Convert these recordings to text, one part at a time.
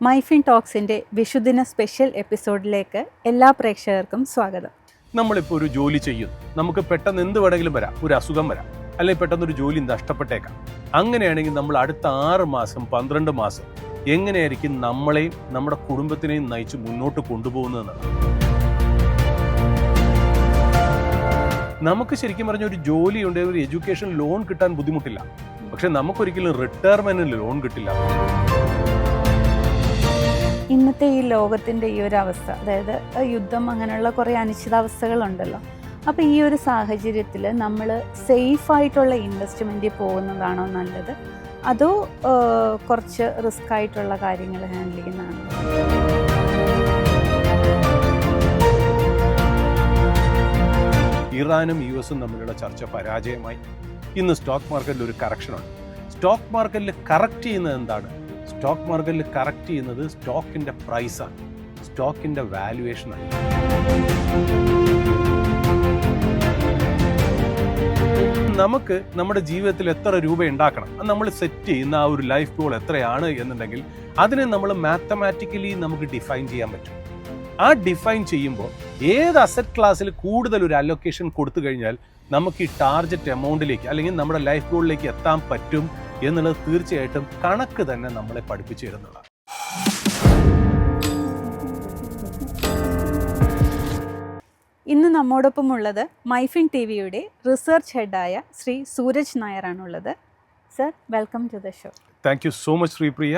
MyFin ടോക്സിൻ്റെ വിഷുദിന special എപ്പിസോഡിലേക്ക് എല്ലാ പ്രേക്ഷകർക്കും സ്വാഗതം. നമ്മളിപ്പോൾ ഒരു ജോലി ചെയ്യുന്നു, നമുക്ക് പെട്ടെന്ന് എന്ത് വേണമെങ്കിലും വരാം, ഒരു അസുഖം വരാം, അല്ലെങ്കിൽ പെട്ടെന്നൊരു ജോലി നഷ്ടപ്പെട്ടേക്കാം. അങ്ങനെയാണെങ്കിൽ നമ്മൾ അടുത്ത 6 മാസം 12 മാസം എങ്ങനെയായിരിക്കും നമ്മളെയും നമ്മുടെ കുടുംബത്തിനെയും നയിച്ച് മുന്നോട്ട് കൊണ്ടുപോകുന്നതെന്നാണ്. നമുക്ക് ശരിക്കും പറഞ്ഞ ഒരു ജോലി ഉണ്ടെങ്കിൽ ഒരു എഡ്യൂക്കേഷൻ ലോൺ കിട്ടാൻ ബുദ്ധിമുട്ടില്ല, പക്ഷെ നമുക്കൊരിക്കലും റിട്ടയർമെന്റിന് ലോൺ കിട്ടില്ല. ഇന്നത്തെ ഈ ലോകത്തിൻ്റെ ഈ ഒരു അവസ്ഥ, അതായത് യുദ്ധം, അങ്ങനെയുള്ള കുറേ അനിശ്ചിതാവസ്ഥകളുണ്ടല്ലോ. അപ്പോൾ ഈ ഒരു സാഹചര്യത്തിൽ നമ്മൾ സേഫായിട്ടുള്ള ഇൻവെസ്റ്റ്മെൻറ്റിൽ പോകുന്നതാണോ നല്ലത്, അതോ കുറച്ച് റിസ്ക് ആയിട്ടുള്ള കാര്യങ്ങൾ ഹാൻഡിൽ ചെയ്യുന്നതാണോ? ഇറാനും US-ഉം തമ്മിലുള്ള ചർച്ച പരാജയമായി. ഇന്ന് സ്റ്റോക്ക് മാർക്കറ്റിൽ ഒരു കറക്ഷനുണ്ട്. സ്റ്റോക്ക് മാർക്കറ്റിൽ കറക്റ്റ് ചെയ്യുന്നത് എന്താണ്? സ്റ്റോക്ക് മാർക്കറ്റിൽ കറക്റ്റ് ചെയ്യുന്നത് സ്റ്റോക്കിൻ്റെ പ്രൈസാണ്, സ്റ്റോക്കിൻ്റെ വാല്യുവേഷനാണ്. നമുക്ക് നമ്മുടെ ജീവിതത്തിൽ എത്ര രൂപ ഉണ്ടാക്കണം, അത് നമ്മൾ സെറ്റ് ചെയ്യുന്ന ആ ഒരു ലൈഫ് ഗോൾ എത്രയാണ് എന്നുണ്ടെങ്കിൽ അതിനെ നമ്മൾ മാത്തമാറ്റിക്കലി നമുക്ക് ഡിഫൈൻ ചെയ്യാൻ പറ്റും. ആ ഡിഫൈൻ ചെയ്യുമ്പോൾ ഏത് അസറ്റ് ക്ലാസ്സിൽ കൂടുതൽ ഒരു അലൊക്കേഷൻ കൊടുത്തു കഴിഞ്ഞാൽ നമുക്ക് ഈ ടാർഗറ്റ് എമൗണ്ടിലേക്ക് അല്ലെങ്കിൽ നമ്മുടെ ലൈഫ് ഗോളിലേക്ക് എത്താൻ പറ്റും എന്നുള്ളത് തീർച്ചയായിട്ടും കണക്ക് തന്നെ നമ്മളെ പഠിപ്പിച്ചു തരുന്നതാണ്. ഇന്ന് നമ്മോടൊപ്പം ഉള്ളത് മൈഫിൻ TVയുടെ റിസർച്ച് ഹെഡായ ശ്രീ സൂരജ് നായരാണുള്ളത്. Sir, welcome to the show. Thank you so much Sreepriya.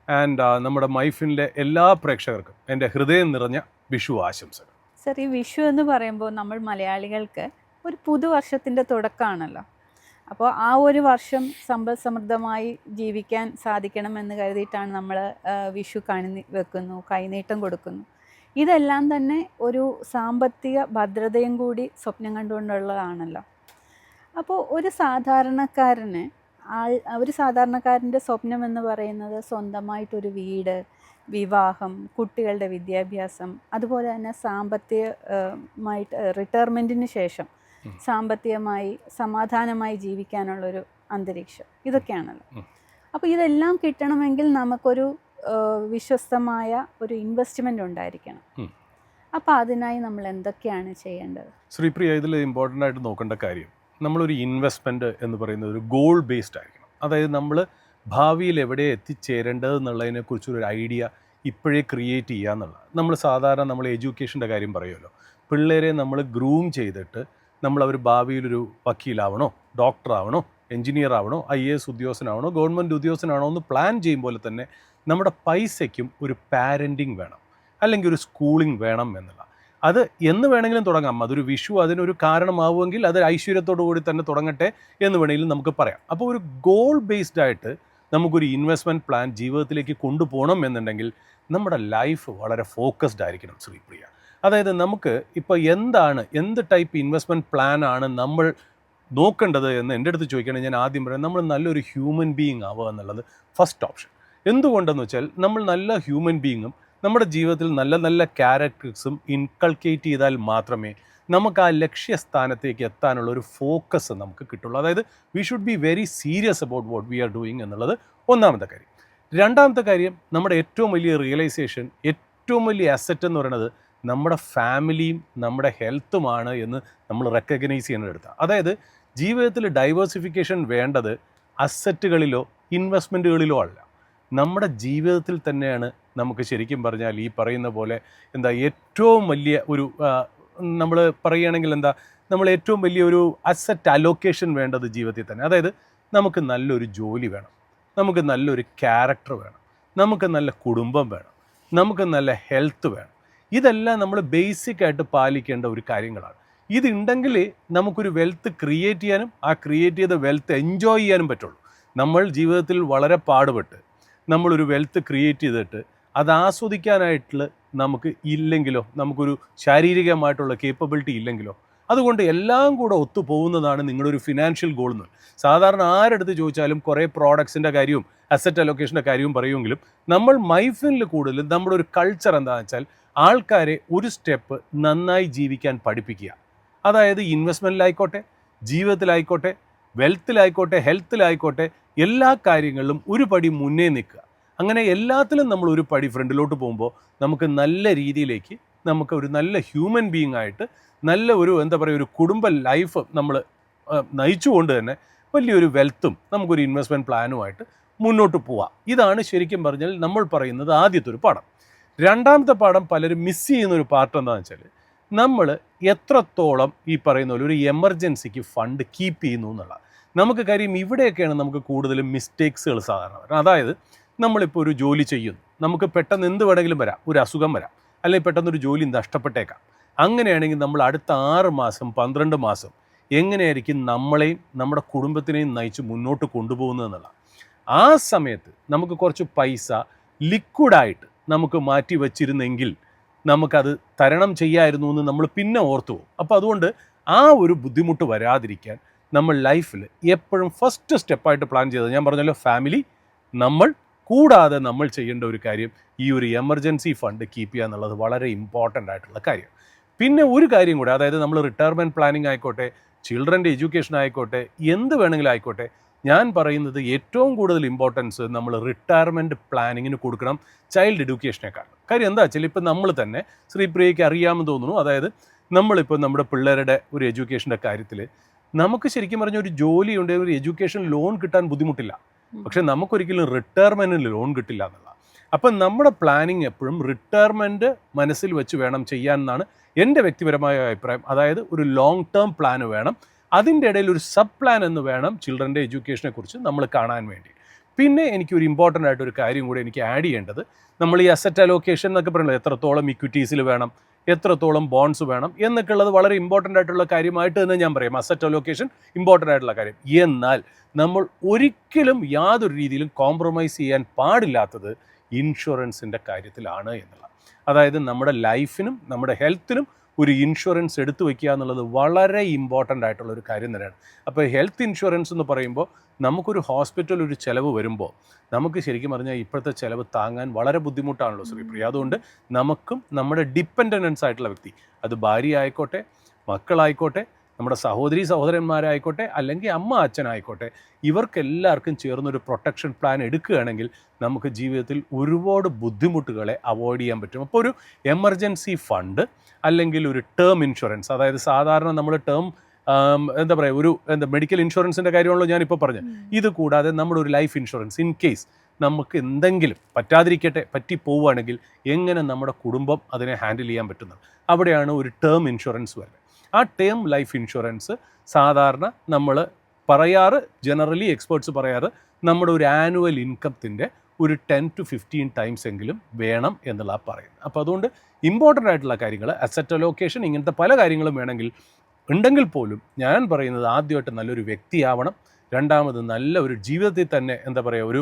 And നമ്മുടെ മൈഫിനിലെ എല്ലാ പ്രേക്ഷകർക്കും എൻ്റെ ഹൃദയം നിറഞ്ഞ വിഷു ആശംസകൾ. സർ, ഈ വിഷു എന്ന് പറയുമ്പോൾ നമ്മൾ മലയാളികൾക്ക് ഒരു പുതുവർഷത്തിൻ്റെ തുടക്കമാണല്ലോ. അപ്പോൾ ആ ഒരു വർഷം സമ്പൽ സമൃദ്ധമായി ജീവിക്കാൻ സാധിക്കണമെന്ന് കരുതിയിട്ടാണ് നമ്മൾ വിഷു വെക്കുന്നു, കൈനീട്ടം കൊടുക്കുന്നു. ഇതെല്ലാം തന്നെ ഒരു സാമ്പത്തിക ഭദ്രതയും കൂടി സ്വപ്നം കണ്ടുകൊണ്ടുള്ളതാണല്ലോ. അപ്പോൾ ഒരു സാധാരണക്കാരൻ്റെ സ്വപ്നം എന്ന് പറയുന്നത് സ്വന്തമായിട്ടൊരു വീട്, വിവാഹം, കുട്ടികളുടെ വിദ്യാഭ്യാസം, അതുപോലെ തന്നെ സാമ്പത്തികമായിട്ട് റിട്ടയർമെൻറ്റിന് ശേഷം സാമ്പത്തികമായി സമാധാനമായി ജീവിക്കാനുള്ളൊരു അന്തരീക്ഷം, ഇതൊക്കെയാണല്ലോ. അപ്പോൾ ഇതെല്ലാം കിട്ടണമെങ്കിൽ നമുക്കൊരു വിശ്വസ്തമായ ഒരു ഇൻവെസ്റ്റ്മെൻ്റ് ഉണ്ടായിരിക്കണം. അപ്പോൾ അതിനായി നമ്മൾ എന്തൊക്കെയാണ് ചെയ്യേണ്ടത്? ശ്രീപ്രിയ, ഇതിൽ ഇമ്പോർട്ടൻ്റ് ആയിട്ട് നോക്കേണ്ട കാര്യം, നമ്മളൊരു ഇൻവെസ്റ്റ്മെൻറ്റ് എന്ന് പറയുന്നത് ഒരു ഗോൾ ബേസ്ഡ് ആയിരിക്കണം. അതായത് നമ്മൾ ഭാവിയിൽ എവിടെ എത്തിച്ചേരേണ്ടത് എന്നുള്ളതിനെക്കുറിച്ചൊരു ഐഡിയ ഇപ്പോഴേ ക്രിയേറ്റ് ചെയ്യുക എന്നുള്ളത്. നമ്മൾ എഡ്യൂക്കേഷൻ്റെ കാര്യം പറയുമല്ലോ, പിള്ളേരെ നമ്മൾ ഗ്രൂം ചെയ്തിട്ട് അവർ ഭാവിയിലൊരു വക്കീലാവണോ, ഡോക്ടറാവണോ, എൻജിനീയർ ആവണോ, IAS ഉദ്യോഗസ്ഥനാവണോ, ഗവൺമെൻറ് ഉദ്യോഗസ്ഥനാണോ എന്ന് പ്ലാൻ ചെയ്യുമ്പോൾ തന്നെ നമ്മുടെ പൈസയ്ക്കും ഒരു പാരൻറ്റിങ് വേണം, അല്ലെങ്കിൽ ഒരു സ്കൂളിംഗ് വേണം എന്നുള്ള. അത് എന്ന് വേണമെങ്കിലും തുടങ്ങാം. അതൊരു വിഷു അതിനൊരു കാരണമാവുമെങ്കിൽ അത് ഐശ്വര്യത്തോടു കൂടി തന്നെ തുടങ്ങട്ടെ എന്ന് വേണമെങ്കിലും നമുക്ക് പറയാം. അപ്പോൾ ഒരു ഗോൾ ബേസ്ഡ് ആയിട്ട് നമുക്കൊരു ഇൻവെസ്റ്റ്മെൻറ്റ് പ്ലാൻ ജീവിതത്തിലേക്ക് കൊണ്ടുപോകണം എന്നുണ്ടെങ്കിൽ നമ്മുടെ ലൈഫ് വളരെ ഫോക്കസ്ഡ് ആയിരിക്കണം ശ്രീപ്രിയ. അതായത് നമുക്ക് ഇപ്പോൾ എന്ത് ടൈപ്പ് ഇൻവെസ്റ്റ്മെൻറ്റ് പ്ലാനാണ് നമ്മൾ നോക്കേണ്ടത് എന്ന് എൻ്റെ അടുത്ത് ചോദിക്കുകയാണെങ്കിൽ ഞാൻ ആദ്യം പറയാം, നമ്മൾ നല്ലൊരു ഹ്യൂമൻ ബീയിങ് ആവുക എന്നുള്ളത് ഫസ്റ്റ് ഓപ്ഷൻ. എന്തുകൊണ്ടെന്ന് വെച്ചാൽ നമ്മൾ നല്ല ഹ്യൂമൻ ബീയിങ്ങും നമ്മുടെ ജീവിതത്തിൽ നല്ല നല്ല ക്യാരക്ടേഴ്സും ഇൻകൾക്കേറ്റ് ചെയ്താൽ മാത്രമേ നമുക്ക് ആ ലക്ഷ്യസ്ഥാനത്തേക്ക് എത്താനുള്ള ഒരു ഫോക്കസ് നമുക്ക് കിട്ടുള്ളൂ. അതായത് we should be very serious about what we are doing എന്നുള്ളത് ഒന്നാമത്തെ കാര്യം. രണ്ടാമത്തെ കാര്യം, നമ്മുടെ ഏറ്റവും വലിയ റിയലൈസേഷൻ, ഏറ്റവും വലിയ അസറ്റ് എന്ന് പറയുന്നത് നമ്മുടെ ഫാമിലിയും നമ്മുടെ ഹെൽത്തുമാണ് എന്ന് നമ്മൾ റെക്കഗ്നൈസ് ചെയ്യുന്നതെടുത്താണ്. അതായത് ജീവിതത്തിൽ ഡൈവേഴ്സിഫിക്കേഷൻ വേണ്ടത് അസറ്റുകളിലോ ഇൻവെസ്റ്റ്മെൻറ്റുകളിലോ അല്ല, നമ്മുടെ ജീവിതത്തിൽ തന്നെയാണ്. നമുക്ക് ശരിക്കും പറഞ്ഞാൽ ഈ പറയുന്ന പോലെ ഏറ്റവും വലിയ ഒരു നമ്മൾ പറയുകയാണെങ്കിൽ നമ്മൾ ഏറ്റവും വലിയൊരു അസറ്റ് അലോക്കേഷൻ വേണ്ടത് ജീവിതത്തിൽ തന്നെ. അതായത് നമുക്ക് നല്ലൊരു ജോലി വേണം, നമുക്ക് നല്ലൊരു ക്യാരക്ടർ വേണം, നമുക്ക് നല്ല കുടുംബം വേണം, നമുക്ക് നല്ല ഹെൽത്ത് വേണം. ഇതെല്ലാം നമ്മൾ ബേസിക്കായിട്ട് പാലിക്കേണ്ട ഒരു കാര്യങ്ങളാണ്. ഇതുണ്ടെങ്കിൽ നമുക്കൊരു വെൽത്ത് ക്രിയേറ്റ് ചെയ്യാനും ആ ക്രിയേറ്റ് ചെയ്ത വെൽത്ത് എൻജോയ് ചെയ്യാനും പറ്റുള്ളൂ. നമ്മൾ ജീവിതത്തിൽ വളരെ പാടുപെട്ട് നമ്മളൊരു വെൽത്ത് ക്രിയേറ്റ് ചെയ്തിട്ട് അത് ആസ്വദിക്കാനായിട്ട് നമുക്ക് ഇല്ലെങ്കിലോ, നമുക്കൊരു ശാരീരികമായിട്ടുള്ള കേപ്പബിലിറ്റി ഇല്ലെങ്കിലോ, അതുകൊണ്ട് എല്ലാം കൂടെ ഒത്തുപോകുന്നതാണ് നിങ്ങളുടെ ഒരു ഫിനാൻഷ്യൽ ഗോൾ എന്ന്. സാധാരണ ആരെടുത്ത് ചോദിച്ചാലും കുറേ പ്രോഡക്ട്സിൻ്റെ കാര്യവും അസറ്റ് അലൊക്കേഷൻ്റെ കാര്യവും പറയുമെങ്കിലും നമ്മൾ മൈഫിനിൽ കൂടുതലും നമ്മുടെ ഒരു കൾച്ചർ എന്താണെന്ന് വെച്ചാൽ ആൾക്കാരെ ഒരു സ്റ്റെപ്പ് നന്നായി ജീവിക്കാൻ പഠിപ്പിക്കുക. അതായത് ഇൻവെസ്റ്റ്മെൻറ്റിലായിക്കോട്ടെ, ജീവിതത്തിലായിക്കോട്ടെ, വെൽത്തിലായിക്കോട്ടെ, ഹെൽത്തിലായിക്കോട്ടെ, എല്ലാ കാര്യങ്ങളിലും ഒരു പടി മുന്നേ നിൽക്കുക. അങ്ങനെ എല്ലാത്തിലും നമ്മൾ ഒരു പടി ഫ്രണ്ടിലോട്ട് പോകുമ്പോൾ നമുക്ക് നല്ല രീതിയിലേക്ക് നമുക്ക് ഒരു നല്ല ഹ്യൂമൻ ബീയിങ് ആയിട്ട് നല്ല ഒരു എന്താ പറയുക ഒരു കുടുംബ ലൈഫ് നമ്മൾ നയിച്ചുകൊണ്ട് തന്നെ വലിയൊരു വെൽത്തും നമുക്കൊരു ഇൻവെസ്റ്റ്മെൻറ്റ് പ്ലാനുമായിട്ട് മുന്നോട്ട് പോവാം. ഇതാണ് ശരിക്കും പറഞ്ഞാൽ നമ്മൾ പറയുന്നത് ആദ്യത്തെ ഒരു പാഠം. രണ്ടാമത്തെ പാഠം പലരും മിസ് ചെയ്യുന്നൊരു പാർട്ട് എന്താണെന്ന് വെച്ചാൽ നമ്മൾ എത്രത്തോളം ഈ പറയുന്ന പോലെ ഒരു എമർജൻസിക്ക് ഫണ്ട് കീപ്പ് ചെയ്യുന്നു എന്നുള്ള നമുക്ക് കാര്യം ഇവിടെയൊക്കെയാണ് നമുക്ക് കൂടുതലും മിസ്റ്റേക്സുകൾ സാധാരണ വരുന്നത്. അതായത് നമ്മളിപ്പോൾ ഒരു ജോലി ചെയ്യുന്നു, നമുക്ക് പെട്ടെന്ന് എന്ത് വേണമെങ്കിലും വരാം, ഒരു അസുഖം വരാം, അല്ലെങ്കിൽ പെട്ടെന്നൊരു ജോലി നഷ്ടപ്പെട്ടേക്കാം. അങ്ങനെയാണെങ്കിൽ നമ്മൾ അടുത്ത 6 മാസം 12 മാസം എങ്ങനെയായിരിക്കും നമ്മളെയും നമ്മുടെ കുടുംബത്തിനെയും നയിച്ച് മുന്നോട്ട് കൊണ്ടുപോകുന്നതെന്നുള്ള ആ സമയത്ത് നമുക്ക് കുറച്ച് പൈസ ലിക്വിഡായിട്ട് നമുക്ക് മാറ്റി വച്ചിരുന്നെങ്കിൽ നമുക്കത് തരണം ചെയ്യായിരുന്നു എന്ന് നമ്മൾ പിന്നെ ഓർത്തു പോകും. അപ്പോൾ അതുകൊണ്ട് ആ ഒരു ബുദ്ധിമുട്ട് വരാതിരിക്കാൻ നമ്മൾ ലൈഫിൽ എപ്പോഴും ഫസ്റ്റ് സ്റ്റെപ്പായിട്ട് പ്ലാൻ ചെയ്തത് ഞാൻ പറഞ്ഞല്ലോ ഫാമിലി, നമ്മൾ കൂടാതെ നമ്മൾ ചെയ്യേണ്ട ഒരു കാര്യം ഈ ഒരു എമർജൻസി ഫണ്ട് കീപ്പ് ചെയ്യുക എന്നുള്ളത് വളരെ ഇമ്പോർട്ടൻ്റ് ആയിട്ടുള്ള കാര്യം. പിന്നെ ഒരു കാര്യം കൂടെ, അതായത് നമ്മൾ റിട്ടയർമെൻറ്റ് പ്ലാനിങ് ആയിക്കോട്ടെ, ചിൽഡ്രൻ്റെ എഡ്യൂക്കേഷൻ ആയിക്കോട്ടെ, എന്ത് വേണമെങ്കിലും ആയിക്കോട്ടെ, ഞാൻ പറയുന്നത് ഏറ്റവും കൂടുതൽ ഇമ്പോർട്ടൻസ് നമ്മൾ റിട്ടയർമെൻറ്റ് പ്ലാനിങ്ങിന് കൊടുക്കണം ചൈൽഡ് എഡ്യൂക്കേഷനേക്കാൾ. കാര്യം എന്താ വെച്ചാൽ ഇപ്പം നമ്മൾ തന്നെ ശ്രീപ്രിയയ്ക്ക് അറിയാമെന്ന് തോന്നുന്നു, അതായത് നമ്മളിപ്പോൾ നമ്മുടെ പിള്ളേരുടെ ഒരു എഡ്യൂക്കേഷൻ്റെ കാര്യത്തിൽ നമുക്ക് ശരിക്കും പറഞ്ഞ ഒരു ജോലി ഉണ്ടെങ്കിൽ ഒരു എഡ്യൂക്കേഷൻ ലോൺ കിട്ടാൻ ബുദ്ധിമുട്ടില്ല. പക്ഷെ നമുക്കൊരിക്കലും റിട്ടയർമെൻറ്റിന് ലോൺ കിട്ടില്ല എന്നുള്ള. അപ്പം നമ്മുടെ പ്ലാനിങ് എപ്പോഴും റിട്ടയർമെൻറ്റ് മനസ്സിൽ വെച്ച് വേണം ചെയ്യാൻ എന്നാണ് എൻ്റെ വ്യക്തിപരമായ അഭിപ്രായം. അതായത് ഒരു ലോങ് ടേം പ്ലാന് വേണം, അതിൻ്റെ ഇടയിൽ ഒരു സബ് പ്ലാൻ എന്ന് വേണം ചിൽഡ്രൻ്റെ എഡ്യൂക്കേഷനെ കുറിച്ച് നമ്മൾ കാണാൻ വേണ്ടി. പിന്നെ എനിക്കൊരു ഇമ്പോർട്ടൻ്റ് ആയിട്ടൊരു കാര്യം കൂടി എനിക്ക് ആഡ് ചെയ്യേണ്ടത്, നമ്മൾ ഈ അസറ്റ് അലോക്കേഷൻ എന്നൊക്കെ പറയുന്നത് എത്രത്തോളം ഇക്വിറ്റീസിൽ വേണം, എത്രത്തോളം ബോൺസ് വേണം എന്നൊക്കെ ഉള്ളത് വളരെ ഇമ്പോർട്ടൻ്റ് ആയിട്ടുള്ള കാര്യമായിട്ട് തന്നെ ഞാൻ പറയും. അസറ്റ് അലോക്കേഷൻ ഇമ്പോർട്ടൻ്റ് ആയിട്ടുള്ള കാര്യം. എന്നാൽ നമ്മൾ ഒരിക്കലും യാതൊരു രീതിയിലും കോംപ്രമൈസ് ചെയ്യാൻ പാടില്ലാത്തത് ഇൻഷുറൻസിൻ്റെ കാര്യത്തിലാണ് എന്നുള്ളത്. അതായത് നമ്മുടെ ലൈഫിനും നമ്മുടെ ഹെൽത്തിനും ഒരു ഇൻഷുറൻസ് എടുത്തു വയ്ക്കുക എന്നുള്ളത് വളരെ ഇമ്പോർട്ടൻ്റ് ആയിട്ടുള്ള ഒരു കാര്യം തന്നെയാണ്. അപ്പോൾ ഹെൽത്ത് ഇൻഷുറൻസ് എന്ന് പറയുമ്പോൾ നമുക്കൊരു ഹോസ്പിറ്റൽ ഒരു ചിലവ് വരുമ്പോൾ നമുക്ക് ശരിക്കും പറഞ്ഞാൽ ഇപ്പോഴത്തെ ചിലവ് താങ്ങാൻ വളരെ ബുദ്ധിമുട്ടാണല്ലോ ശ്രീപ്രിയ. അതുകൊണ്ട് നമുക്കും നമ്മുടെ ഡിപ്പെൻഡൻസ് ആയിട്ടുള്ള വ്യക്തി, അത് ഭാര്യ ആയിക്കോട്ടെ, മക്കളായിക്കോട്ടെ, നമ്മുടെ സഹോദരന്മാരായിക്കോട്ടെ, അല്ലെങ്കിൽ അമ്മ അച്ഛനായിക്കോട്ടെ, ഇവർക്കെല്ലാവർക്കും ചേർന്നൊരു പ്രൊട്ടക്ഷൻ പ്ലാൻ എടുക്കുകയാണെങ്കിൽ നമുക്ക് ജീവിതത്തിൽ ഒരുപാട് ബുദ്ധിമുട്ടുകളെ അവോയ്ഡ് ചെയ്യാൻ പറ്റും. അപ്പോൾ ഒരു എമർജൻസി ഫണ്ട് അല്ലെങ്കിൽ ഒരു ടേം ഇൻഷുറൻസ്, അതായത് സാധാരണ നമ്മൾ ടേം എന്താ പറയുക ഒരു മെഡിക്കൽ ഇൻഷുറൻസിൻ്റെ കാര്യമാണല്ലോ ഞാനിപ്പോൾ പറഞ്ഞത്. ഇത് കൂടാതെ നമ്മുടെ ഒരു ലൈഫ് ഇൻഷുറൻസ്, ഇൻ കേസ് നമുക്ക് എന്തെങ്കിലും പറ്റി പോവുകയാണെങ്കിൽ എങ്ങനെ നമ്മുടെ കുടുംബം അതിനെ ഹാൻഡിൽ ചെയ്യാൻ പറ്റുന്നത്, അവിടെയാണ് ഒരു ടേം ഇൻഷുറൻസ് വരുന്നത്. ആ ടേം ലൈഫ് ഇൻഷുറൻസ് സാധാരണ നമ്മൾ പറയാറ്, ജനറലി എക്സ്പേർട്സ് പറയാറ്, നമ്മുടെ ഒരു ആനുവൽ ഇൻകത്തിൻ്റെ ഒരു 10 to 15 ടൈംസ് എങ്കിലും വേണം എന്നുള്ള പറയുന്നത്. അപ്പോൾ അതുകൊണ്ട് ഇമ്പോർട്ടൻ്റ് ആയിട്ടുള്ള കാര്യങ്ങൾ അസറ്റ് അലോക്കേഷൻ ഇങ്ങനത്തെ പല കാര്യങ്ങളും വേണമെങ്കിൽ ഉണ്ടെങ്കിൽ പോലും ഞാൻ പറയുന്നത് ആദ്യമായിട്ട് നല്ലൊരു വ്യക്തിയാവണം, രണ്ടാമത് നല്ല ഒരു ജീവിതത്തിൽ തന്നെ എന്താ പറയുക ഒരു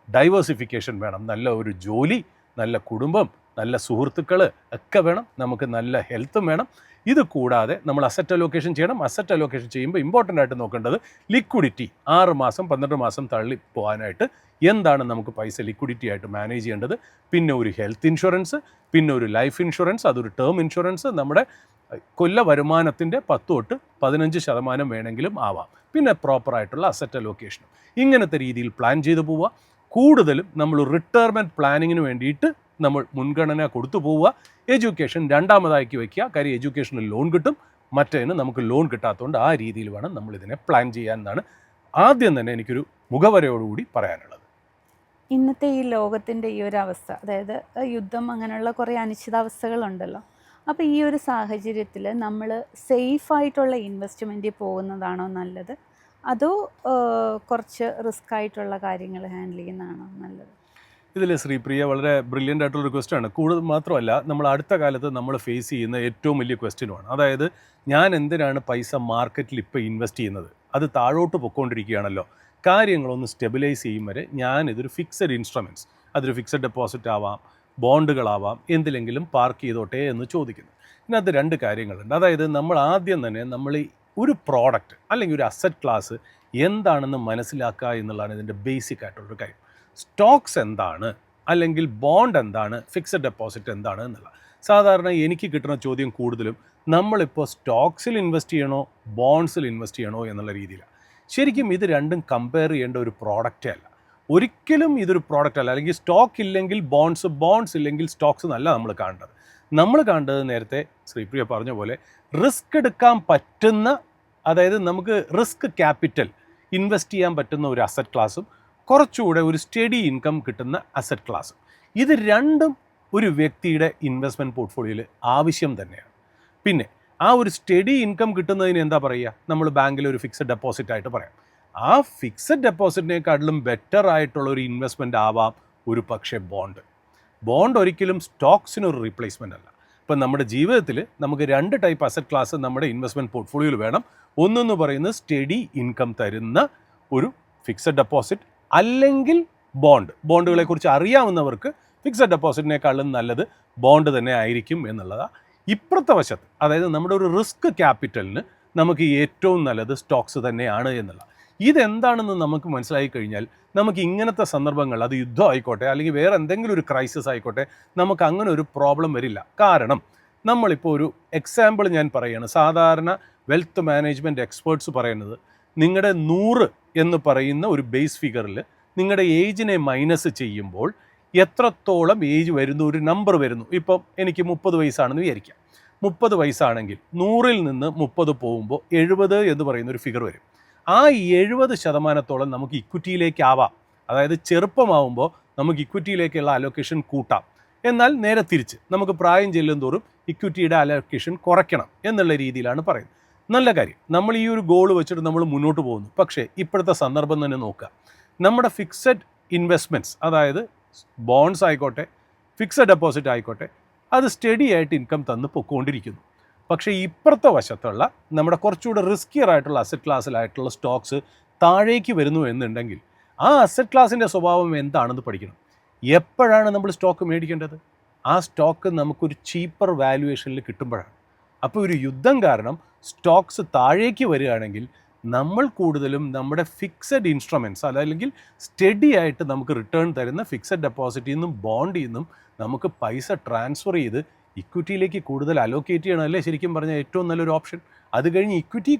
ഡൈവേഴ്സിഫിക്കേഷൻ വേണം, നല്ല ഒരു ജോലി, നല്ല കുടുംബം, നല്ല സുഹൃത്തുക്കൾ ഒക്കെ വേണം, നമുക്ക് നല്ല ഹെൽത്തും വേണം. ഇത് കൂടാതെ നമ്മൾ അസറ്റ് അലോക്കേഷൻ ചെയ്യണം. അസറ്റ് അലോക്കേഷൻ ചെയ്യുമ്പോൾ ഇമ്പോർട്ടൻ്റ് ആയിട്ട് നോക്കേണ്ടത് ലിക്വിഡിറ്റി. 6 മാസം 12 മാസം തള്ളി പോകാനായിട്ട് എന്താണ് നമുക്ക് പൈസ ലിക്വിഡിറ്റി ആയിട്ട് മാനേജ് ചെയ്യേണ്ടത്. പിന്നെ ഒരു ഹെൽത്ത് ഇൻഷുറൻസ്, പിന്നെ ഒരു ലൈഫ് ഇൻഷുറൻസ്, അതൊരു ടേം ഇൻഷുറൻസ് നമ്മുടെ കൊല്ല വരുമാനത്തിൻ്റെ 10 തൊട്ട് 15% വേണമെങ്കിലും ആവാം. പിന്നെ പ്രോപ്പറായിട്ടുള്ള അസറ്റ് അലോക്കേഷനും ഇങ്ങനത്തെ രീതിയിൽ പ്ലാൻ ചെയ്ത് പോവുക. കൂടുതലും നമ്മൾ റിട്ടയർമെൻറ്റ് പ്ലാനിങ്ങിന് വേണ്ടിയിട്ട് നമ്മൾ മുൻഗണന കൊടുത്തു പോവുക. എഡ്യൂക്കേഷൻ രണ്ടാമതാക്കി വയ്ക്കുക. കാര്യം എഡ്യൂക്കേഷന് ലോൺ കിട്ടും, മറ്റേതിന് നമുക്ക് ലോൺ കിട്ടാത്തതുകൊണ്ട് ആ രീതിയിൽ വേണം നമ്മളിതിനെ പ്ലാൻ ചെയ്യാൻ എന്നാണ് ആദ്യം തന്നെ എനിക്കൊരു മുഖവരയോടുകൂടി പറയാനുള്ളത്. ഇന്നത്തെ ഈ ലോകത്തിൻ്റെ ഈ ഒരു അവസ്ഥ, അതായത് യുദ്ധം അങ്ങനെയുള്ള കുറേ അനിശ്ചിതാവസ്ഥകളുണ്ടല്ലോ. അപ്പോൾ ഈ ഒരു സാഹചര്യത്തിൽ നമ്മൾ സേഫായിട്ടുള്ള ഇൻവെസ്റ്റ്മെൻറ്റിൽ പോകുന്നതാണോ നല്ലത്, അതോ കുറച്ച് റിസ്ക് ആയിട്ടുള്ള കാര്യങ്ങൾ ഹാൻഡിൽ ചെയ്യുന്നതാണോ നല്ലത്? ഇതിൽ ശ്രീപ്രിയ വളരെ ബ്രില്യൻ്റ് ആയിട്ടുള്ളൊരു ക്വസ്റ്റ്യനാണ്. കൂടുതൽ മാത്രമല്ല നമ്മൾ അടുത്ത കാലത്ത് നമ്മൾ ഫേസ് ചെയ്യുന്ന ഏറ്റവും വലിയ ക്വസ്റ്റ്യനുമാണ്. അതായത് ഞാൻ എന്തിനാണ് പൈസ മാർക്കറ്റിൽ ഇപ്പോൾ ഇൻവെസ്റ്റ് ചെയ്യുന്നത്, അത് താഴോട്ട് പൊയ്ക്കൊണ്ടിരിക്കുകയാണല്ലോ, കാര്യങ്ങളൊന്ന് സ്റ്റെബിലൈസ് ചെയ്യും വരെ ഞാനിതൊരു ഫിക്സഡ് ഇൻസ്ട്രുമെൻറ്റ്സ്, അതൊരു ഫിക്സഡ് ഡെപ്പോസിറ്റ് ആവാം, ബോണ്ടുകളാവാം, എന്തിലെങ്കിലും പാർക്ക് ചെയ്തോട്ടെ എന്ന് ചോദിക്കുന്നു. ഇതിനകത്ത് 2 കാര്യങ്ങളുണ്ട്. അതായത് നമ്മൾ ആദ്യം തന്നെ നമ്മൾ ഒരു പ്രോഡക്റ്റ് അല്ലെങ്കിൽ ഒരു അസറ്റ് ക്ലാസ് എന്താണെന്ന് മനസ്സിലാക്കുക എന്നുള്ളതാണ് ഇതിൻ്റെ ബേസിക് ആയിട്ടുള്ളൊരു കാര്യം. സ്റ്റോക്സ് എന്താണ്, അല്ലെങ്കിൽ ബോണ്ട് എന്താണ്, ഫിക്സഡ് ഡെപ്പോസിറ്റ് എന്താണ് എന്നുള്ള സാധാരണ എനിക്ക് കിട്ടുന്ന ചോദ്യം കൂടുതലും നമ്മളിപ്പോൾ സ്റ്റോക്സിൽ ഇൻവെസ്റ്റ് ചെയ്യണോ ബോണ്ട്സിൽ ഇൻവെസ്റ്റ് ചെയ്യണോ എന്നുള്ള രീതിയിലാണ്. ശരിക്കും ഇത് രണ്ടും കമ്പയർ ചെയ്യേണ്ട ഒരു പ്രോഡക്റ്റേ അല്ല. ഒരിക്കലും ഇതൊരു പ്രോഡക്റ്റ് അല്ല. അല്ലെങ്കിൽ സ്റ്റോക്ക് ഇല്ലെങ്കിൽ ബോണ്ട്സ് ഇല്ലെങ്കിൽ സ്റ്റോക്സ് എന്നല്ല നമ്മൾ കാണേണ്ടത്. നമ്മൾ കാണേണ്ടത് നേരത്തെ ശ്രീപ്രിയ പറഞ്ഞ പോലെ റിസ്ക് എടുക്കാൻ പറ്റുന്ന, അതായത് നമുക്ക് റിസ്ക് ക്യാപിറ്റൽ ഇൻവെസ്റ്റ് ചെയ്യാൻ പറ്റുന്ന ഒരു അസറ്റ് ക്ലാസ്സും കുറച്ചുകൂടെ ഒരു സ്റ്റഡി ഇൻകം കിട്ടുന്ന അസറ്റ് ക്ലാസ്സും. ഇത് രണ്ടും ഒരു വ്യക്തിയുടെ ഇൻവെസ്റ്റ്മെൻറ്റ് പോർട്ട്ഫോളിയോയിൽ ആവശ്യം തന്നെയാണ്. പിന്നെ ആ ഒരു സ്റ്റഡി ഇൻകം കിട്ടുന്നതിന് എന്താ പറയുക, നമ്മൾ ബാങ്കിൽ ഒരു ഫിക്സഡ് ഡെപ്പോസിറ്റ് ആയിട്ട് പറയാം. ആ ഫിക്സഡ് ഡെപ്പോസിറ്റിനേക്കാട്ടിലും ബെറ്റർ ആയിട്ടുള്ള ഒരു ഇൻവെസ്റ്റ്മെൻ്റ് ആവാം ഒരു പക്ഷേ ബോണ്ട് ഒരിക്കലും സ്റ്റോക്സിനൊരു റീപ്ലേസ്മെൻ്റ് അല്ല. ഇപ്പം നമ്മുടെ ജീവിതത്തിൽ നമുക്ക് 2 ടൈപ്പ് അസറ്റ് ക്ലാസ് നമ്മുടെ ഇൻവെസ്റ്റ്മെൻറ്റ് പോർട്ട്ഫോളിയോയിൽ വേണം. ഒന്നെന്ന് പറയുന്നത് സ്റ്റഡി ഇൻകം തരുന്ന ഒരു ഫിക്സഡ് ഡെപ്പോസിറ്റ്, അല്ലെങ്കിൽ ബോണ്ടുകളെക്കുറിച്ച് അറിയാവുന്നവർക്ക് ഫിക്സഡ് ഡെപ്പോസിറ്റിനേക്കാളും നല്ലത് ബോണ്ട് തന്നെ ആയിരിക്കും എന്നുള്ളതാണ്. ഇപ്പുറത്തെ വശത്ത്, അതായത് നമ്മുടെ ഒരു റിസ്ക് ക്യാപിറ്റലിന് നമുക്ക് ഏറ്റവും നല്ലത് സ്റ്റോക്സ് തന്നെയാണ് എന്നുള്ള. ഇതെന്താണെന്ന് നമുക്ക് മനസ്സിലായി കഴിഞ്ഞാൽ നമുക്ക് ഇങ്ങനത്തെ സന്ദർഭങ്ങൾ, അത് യുദ്ധം ആയിക്കോട്ടെ അല്ലെങ്കിൽ വേറെ എന്തെങ്കിലും ഒരു ക്രൈസിസ് ആയിക്കോട്ടെ, നമുക്ക് അങ്ങനെ ഒരു പ്രോബ്ലം വരില്ല. കാരണം നമ്മളിപ്പോൾ ഒരു എക്സാമ്പിൾ ഞാൻ പറയുകയാണ്. സാധാരണ വെൽത്ത് മാനേജ്മെൻറ്റ് എക്സ്പേർട്സ് പറയുന്നത് നിങ്ങളുടെ 100 എന്ന് പറയുന്ന ഒരു ബേസ് ഫിഗറിൽ നിങ്ങളുടെ ഏജിനെ മൈനസ് ചെയ്യുമ്പോൾ എത്രത്തോളം ഏജ് വരുന്നു, ഒരു നമ്പർ വരുന്നു. ഇപ്പം എനിക്ക് 30 വയസ്സാണെന്ന് വിചാരിക്കാം. 30 വയസ്സാണെങ്കിൽ 100-ൽ നിന്ന് 30 പോകുമ്പോൾ 70 എന്ന് പറയുന്ന ഒരു ഫിഗർ വരും. ആ 70% നമുക്ക് ഇക്വിറ്റിയിലേക്ക് ആവാം. അതായത് ചെറുപ്പമാവുമ്പോൾ നമുക്ക് ഇക്വിറ്റിയിലേക്കുള്ള അലോക്കേഷൻ കൂട്ടാം. എന്നാൽ നേരെ തിരിച്ച് നമുക്ക് പ്രായം ചെല്ലും തോറും ഇക്വിറ്റിയുടെ അലോക്കേഷൻ കുറയ്ക്കണം എന്നുള്ള രീതിയിലാണ് പറയുന്നത്. നല്ല കാര്യം, നമ്മൾ ഈ ഒരു ഗോൾ വെച്ചിട്ട് നമ്മൾ മുന്നോട്ട് പോകുന്നു. പക്ഷേ ഇപ്പോഴത്തെ സന്ദർഭം തന്നെ നോക്കുക. നമ്മുടെ ഫിക്സഡ് ഇൻവെസ്റ്റ്മെൻറ്റ്സ്, അതായത് ബോണ്ട്സ് ആയിക്കോട്ടെ ഫിക്സഡ് ഡെപ്പോസിറ്റ് ആയിക്കോട്ടെ, അത് സ്റ്റഡി ആയിട്ട് ഇൻകം തന്ന് പൊയ്ക്കൊണ്ടിരിക്കുന്നു. പക്ഷേ ഇപ്പുറത്തെ വശത്തുള്ള നമ്മുടെ കുറച്ചുകൂടെ റിസ്കിയർ ആയിട്ടുള്ള അസറ്റ് ക്ലാസ്സിലായിട്ടുള്ള സ്റ്റോക്സ് താഴേക്ക് വരുന്നു എന്നുണ്ടെങ്കിൽ ആ അസറ്റ് ക്ലാസിൻ്റെ സ്വഭാവം എന്താണെന്ന് പഠിക്കണം. എപ്പോഴാണ് നമ്മൾ സ്റ്റോക്ക് മേടിക്കേണ്ടത്? ആ സ്റ്റോക്ക് നമുക്കൊരു ചീപ്പർ വാല്യുവേഷനിൽ കിട്ടുമ്പോഴാണ്. അപ്പോൾ ഒരു യുദ്ധം കാരണം സ്റ്റോക്സ് താഴേക്ക് വരികയാണെങ്കിൽ നമ്മൾ കൂടുതലും നമ്മുടെ ഫിക്സഡ് ഇൻസ്ട്രുമെൻറ്റ്സ്, അല്ലെങ്കിൽ സ്റ്റഡി ആയിട്ട് നമുക്ക് റിട്ടേൺ തരുന്ന ഫിക്സഡ് ഡെപ്പോസിറ്റിൽ നിന്നും ബോണ്ടിൽ നിന്നും നമുക്ക് പൈസ ട്രാൻസ്ഫർ ചെയ്ത് ഇക്വിറ്റിയിലേക്ക് കൂടുതൽ അലോക്കേറ്റ് ചെയ്യണമല്ലേ ശരിക്കും പറഞ്ഞാൽ ഏറ്റവും നല്ലൊരു ഓപ്ഷൻ. അത് കഴിഞ്ഞ് ഇക്വിറ്റി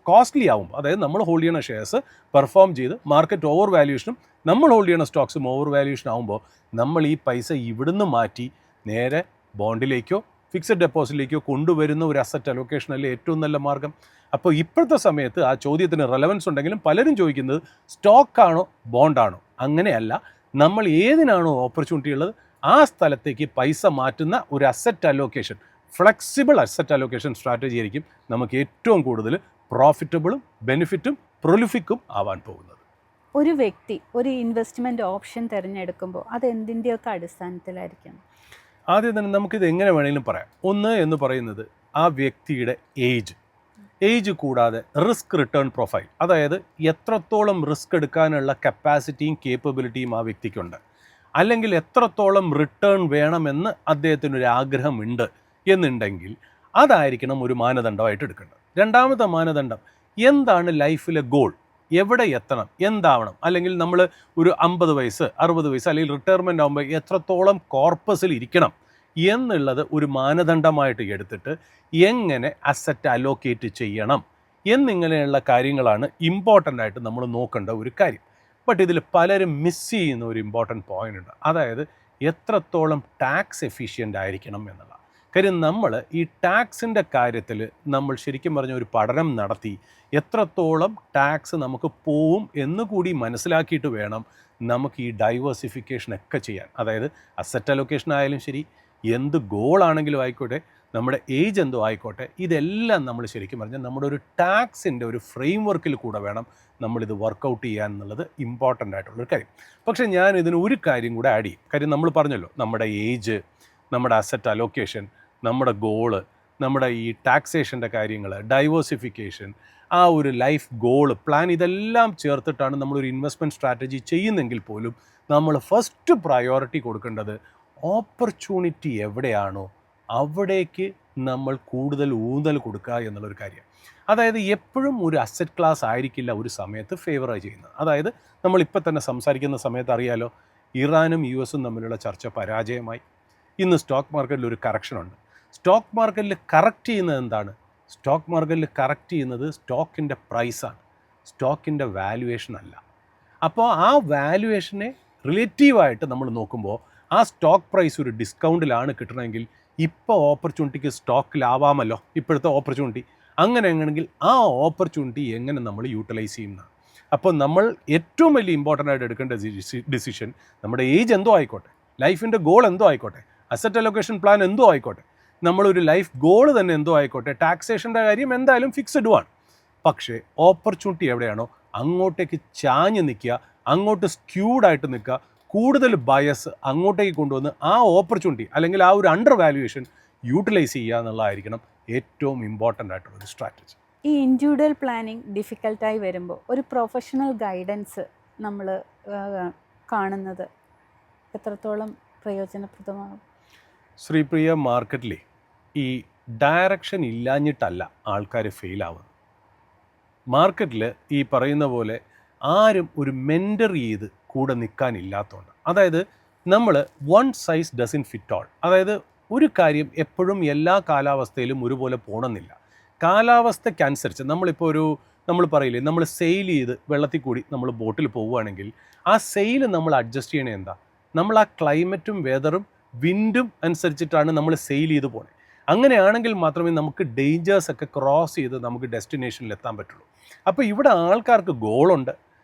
കോസ്റ്റ്ലി ആവുമ്പോൾ, അതായത് നമ്മൾ ഹോൾഡ് ചെയ്യുന്ന ഷെയർസ് പെർഫോം ചെയ്ത് മാർക്കറ്റ് ഓവർ വാല്യൂഷനും നമ്മൾ ഹോൾഡ് ചെയ്യുന്ന സ്റ്റോക്സും ഓവർ വാല്യൂഷൻ ആകുമ്പോൾ നമ്മൾ ഈ പൈസ ഇവിടുന്ന് മാറ്റി നേരെ ബോണ്ടിലേക്കോ ഫിക്സഡ് ഡെപ്പോസിറ്റിലേക്കോ കൊണ്ടുവരുന്ന ഒരു അസറ്റ് അലോക്കേഷനല്ലേ ഏറ്റവും നല്ല മാർഗ്ഗം. അപ്പോൾ ഇപ്പോഴത്തെ സമയത്ത് ആ ചോദ്യത്തിന് റെലവൻസ് ഉണ്ടെങ്കിലും പലരും ചോദിക്കുന്നത് സ്റ്റോക്കാണോ ബോണ്ടാണോ? അങ്ങനെയല്ല, നമ്മൾ ഏതിനാണോ ഓപ്പർച്യൂണിറ്റി ഉള്ളത് ആ സ്ഥലത്തേക്ക് പൈസ മാറ്റുന്ന ഒരു asset allocation, flexible asset allocation strategy ആയിരിക്കും നമുക്ക് ഏറ്റവും കൂടുതൽ പ്രോഫിറ്റബിളും ബെനിഫിറ്റും പ്രൊലിഫിക്കും ആവാൻ പോകുന്നത്. ഒരു വ്യക്തി ഒരു ഇൻവെസ്റ്റ്മെൻറ്റ് ഓപ്ഷൻ തിരഞ്ഞെടുക്കുമ്പോൾ അത് എന്തിൻ്റെയൊക്കെ അടിസ്ഥാനത്തിലായിരിക്കണം? ആദ്യം തന്നെ നമുക്കിത് എങ്ങനെ വേണമെങ്കിലും പറയാം. ഒന്ന് എന്ന് പറയുന്നത് ആ വ്യക്തിയുടെ ഏജ് കൂടാതെ റിസ്ക് റിട്ടേൺ പ്രൊഫൈൽ, അതായത് എത്രത്തോളം റിസ്ക് എടുക്കാനുള്ള കപ്പാസിറ്റിയും കേപ്പബിലിറ്റിയും ആ വ്യക്തിക്കുണ്ട്, അല്ലെങ്കിൽ എത്രത്തോളം റിട്ടേൺ വേണമെന്ന് അദ്ദേഹത്തിനൊരു ആഗ്രഹമുണ്ട് എന്നുണ്ടെങ്കിൽ അതായിരിക്കണം ഒരു മാനദണ്ഡമായിട്ട് എടുക്കേണ്ടത്. രണ്ടാമത്തെ മാനദണ്ഡം, എന്താണ് ലൈഫിലെ ഗോൾ, എവിടെ എത്തണം, എന്താവണം, അല്ലെങ്കിൽ നമ്മൾ ഒരു 50 വയസ്സ് 60 വയസ്സ് അല്ലെങ്കിൽ റിട്ടയർമെൻ്റ് ആകുമ്പോൾ എത്രത്തോളം കോർപ്പസിൽ ഇരിക്കണം എന്നുള്ളത് ഒരു മാനദണ്ഡമായിട്ട് എടുത്തിട്ട് എങ്ങനെ അസറ്റ് അലോക്കേറ്റ് ചെയ്യണം എന്നിങ്ങനെയുള്ള കാര്യങ്ങളാണ് ഇമ്പോർട്ടൻ്റ് ആയിട്ട് നമ്മൾ നോക്കേണ്ട ഒരു കാര്യം. ബട്ട് ഇതിൽ പലരും മിസ് ചെയ്യുന്ന ഒരു ഇമ്പോർട്ടൻറ്റ് പോയിൻ്റ് ഉണ്ട്, അതായത് എത്രത്തോളം ടാക്സ് എഫിഷ്യൻ്റ് ആയിരിക്കണം എന്നുള്ള കാര്യം. നമ്മൾ ഈ ടാക്സിൻ്റെ കാര്യത്തിൽ നമ്മൾ ശരിക്കും പറഞ്ഞ ഒരു പഠനം നടത്തി എത്രത്തോളം ടാക്സ് നമുക്ക് പോവും എന്നുകൂടി മനസ്സിലാക്കിയിട്ട് വേണം നമുക്ക് ഈ ഡൈവേഴ്സിഫിക്കേഷനൊക്കെ ചെയ്യാൻ. അതായത് അസറ്റ് അലോക്കേഷൻ ആയാലും ശരി, എന്ത് ഗോളാണെങ്കിലും ആയിക്കോട്ടെ, നമ്മുടെ ഏജ് എന്തോ ആയിക്കോട്ടെ, ഇതെല്ലാം നമ്മൾ ശരിക്കും പറഞ്ഞാൽ നമ്മുടെ ഒരു ടാക്സിൻ്റെ ഒരു ഫ്രെയിം വർക്കിൽ കൂടെ വേണം നമ്മളിത് വർക്കൗട്ട് ചെയ്യാൻ എന്നുള്ളത് ഇമ്പോർട്ടൻ്റ് ആയിട്ടുള്ളൊരു കാര്യം. പക്ഷേ ഞാൻ ഇതിന് ഒരു കാര്യം കൂടെ ആഡ് ചെയ്യും. കാര്യം നമ്മൾ പറഞ്ഞല്ലോ, നമ്മുടെ ഏജ്, നമ്മുടെ അസറ്റ് അലോക്കേഷൻ, നമ്മുടെ ഗോള്, നമ്മുടെ ഈ ടാക്സേഷൻ്റെ കാര്യങ്ങൾ, ഡൈവേഴ്സിഫിക്കേഷൻ, ആ ഒരു ലൈഫ് ഗോള് പ്ലാൻ, ഇതെല്ലാം ചേർത്തിട്ടാണ് നമ്മളൊരു ഇൻവെസ്റ്റ്മെൻറ്റ് സ്ട്രാറ്റജി ചെയ്യുന്നെങ്കിൽ പോലും നമ്മൾ ഫസ്റ്റ് പ്രയോറിറ്റി കൊടുക്കേണ്ടത് ഓപ്പർച്യൂണിറ്റി എവിടെയാണോ അവിടേക്ക് നമ്മൾ കൂടുതൽ ഊന്നൽ കൊടുക്കുക എന്നുള്ളൊരു കാര്യം. അതായത് എപ്പോഴും ഒരു അസറ്റ് ക്ലാസ് ആയിരിക്കില്ല ഒരു സമയത്ത് ഫേവറായി ചെയ്യുന്നത്. അതായത് നമ്മളിപ്പോൾ തന്നെ സംസാരിക്കുന്ന സമയത്ത് അറിയാലോ, ഇറാനും US തമ്മിലുള്ള ചർച്ച പരാജയമായി. ഇന്ന് സ്റ്റോക്ക് മാർക്കറ്റിൽ ഒരു കറക്ഷനുണ്ട്. സ്റ്റോക്ക് മാർക്കറ്റിൽ കറക്റ്റ് ചെയ്യുന്നത് എന്താണ്? സ്റ്റോക്ക് മാർക്കറ്റിൽ കറക്റ്റ് ചെയ്യുന്നത് സ്റ്റോക്കിൻ്റെ പ്രൈസാണ്, സ്റ്റോക്കിൻ്റെ വാല്യുവേഷൻ അല്ല. അപ്പോൾ ആ വാല്യുവേഷനെ റിലേറ്റീവായിട്ട് നമ്മൾ നോക്കുമ്പോൾ ആ സ്റ്റോക്ക് പ്രൈസ് ഒരു ഡിസ്കൗണ്ടിലാണ് കിട്ടണമെങ്കിൽ ഇപ്പോൾ ഓപ്പർച്യൂണിറ്റിക്ക് സ്റ്റോക്കിലാവാമല്ലോ ഇപ്പോഴത്തെ ഓപ്പർച്യൂണിറ്റി. അങ്ങനെയാണെങ്കിൽ ആ ഓപ്പർച്യൂണിറ്റി എങ്ങനെ നമ്മൾ യൂട്ടിലൈസ് ചെയ്യുന്നതാണ്. അപ്പോൾ നമ്മൾ ഏറ്റവും വലിയ ഇമ്പോർട്ടൻ്റ് ആയിട്ട് എടുക്കേണ്ട ഡിസിഷൻ നമ്മുടെ ഏജ് എന്തോ ആയിക്കോട്ടെ, ലൈഫിൻ്റെ ഗോൾ എന്തോ ആയിക്കോട്ടെ, അസറ്റ് അലൊക്കേഷൻ പ്ലാൻ എന്തോ ആയിക്കോട്ടെ, നമ്മളൊരു ലൈഫ് ഗോൾ തന്നെ എന്തോ ആയിക്കോട്ടെ, ടാക്സേഷൻ്റെ കാര്യം എന്തായാലും ഫിക്സഡുമാണ്. പക്ഷേ ഓപ്പർച്യൂണിറ്റി എവിടെയാണോ അങ്ങോട്ടേക്ക് ചാഞ്ഞ് നിൽക്കുക, അങ്ങോട്ട് സ്ക്യൂഡായിട്ട് നിൽക്കുക, കൂടുതൽ ബയസ് അങ്ങോട്ടേക്ക് കൊണ്ടുവന്ന് ആ ഓപ്പർച്യൂണിറ്റി അല്ലെങ്കിൽ ആ ഒരു അണ്ടർ വാല്യുവേഷൻ യൂട്ടിലൈസ് ചെയ്യുക എന്നുള്ളതായിരിക്കണം ഏറ്റവും ഇമ്പോർട്ടൻ്റ് ആയിട്ടുള്ളൊരു സ്ട്രാറ്റജി. ഈ ഇൻഡിവിജ്വൽ പ്ലാനിങ് ഡിഫിക്കൽട്ടായി വരുമ്പോൾ ഒരു പ്രൊഫഷണൽ ഗൈഡൻസ് നമ്മൾ കാണുന്നത് എത്രത്തോളം പ്രയോജനപ്രദമാകും? ശ്രീപ്രിയ, മാർക്കറ്റിൽ ഈ ഡയറക്ഷൻ ഇല്ലാഞ്ഞിട്ടല്ല ആൾക്കാർ ഫെയിലാവുന്നത്. മാർക്കറ്റിൽ ഈ പറയുന്ന പോലെ ആരും ഒരു മെൻറ്റർ ചെയ്ത് കൂടെ നിൽക്കാനില്ലാത്തതുകൊണ്ട്, അതായത് നമ്മൾ one size doesn't fit all, അതായത് ഒരു കാര്യം എപ്പോഴും എല്ലാ കാലാവസ്ഥയിലും ഒരുപോലെ പോകണമെന്നില്ല. കാലാവസ്ഥയ്ക്കനുസരിച്ച് നമ്മൾ പറയില്ലേ, നമ്മൾ സെയിൽ ചെയ്ത് വെള്ളത്തിൽ കൂടി നമ്മൾ ബോട്ടിൽ പോവുകയാണെങ്കിൽ ആ സെയിൽ നമ്മൾ അഡ്ജസ്റ്റ് ചെയ്യണേ എന്താ, നമ്മൾ ആ ക്ലൈമറ്റും വെതറും വിൻഡും അനുസരിച്ചിട്ടാണ് നമ്മൾ സെയിൽ ചെയ്ത് പോകണേ. അങ്ങനെയാണെങ്കിൽ മാത്രമേ നമുക്ക് ഡേഞ്ചേഴ്സ് ഒക്കെ ക്രോസ് ചെയ്ത് നമുക്ക് ഡെസ്റ്റിനേഷനിൽ എത്താൻ പറ്റുള്ളൂ. അപ്പോൾ ഇവിടെ ആൾക്കാർക്ക് ഗോളുണ്ട്,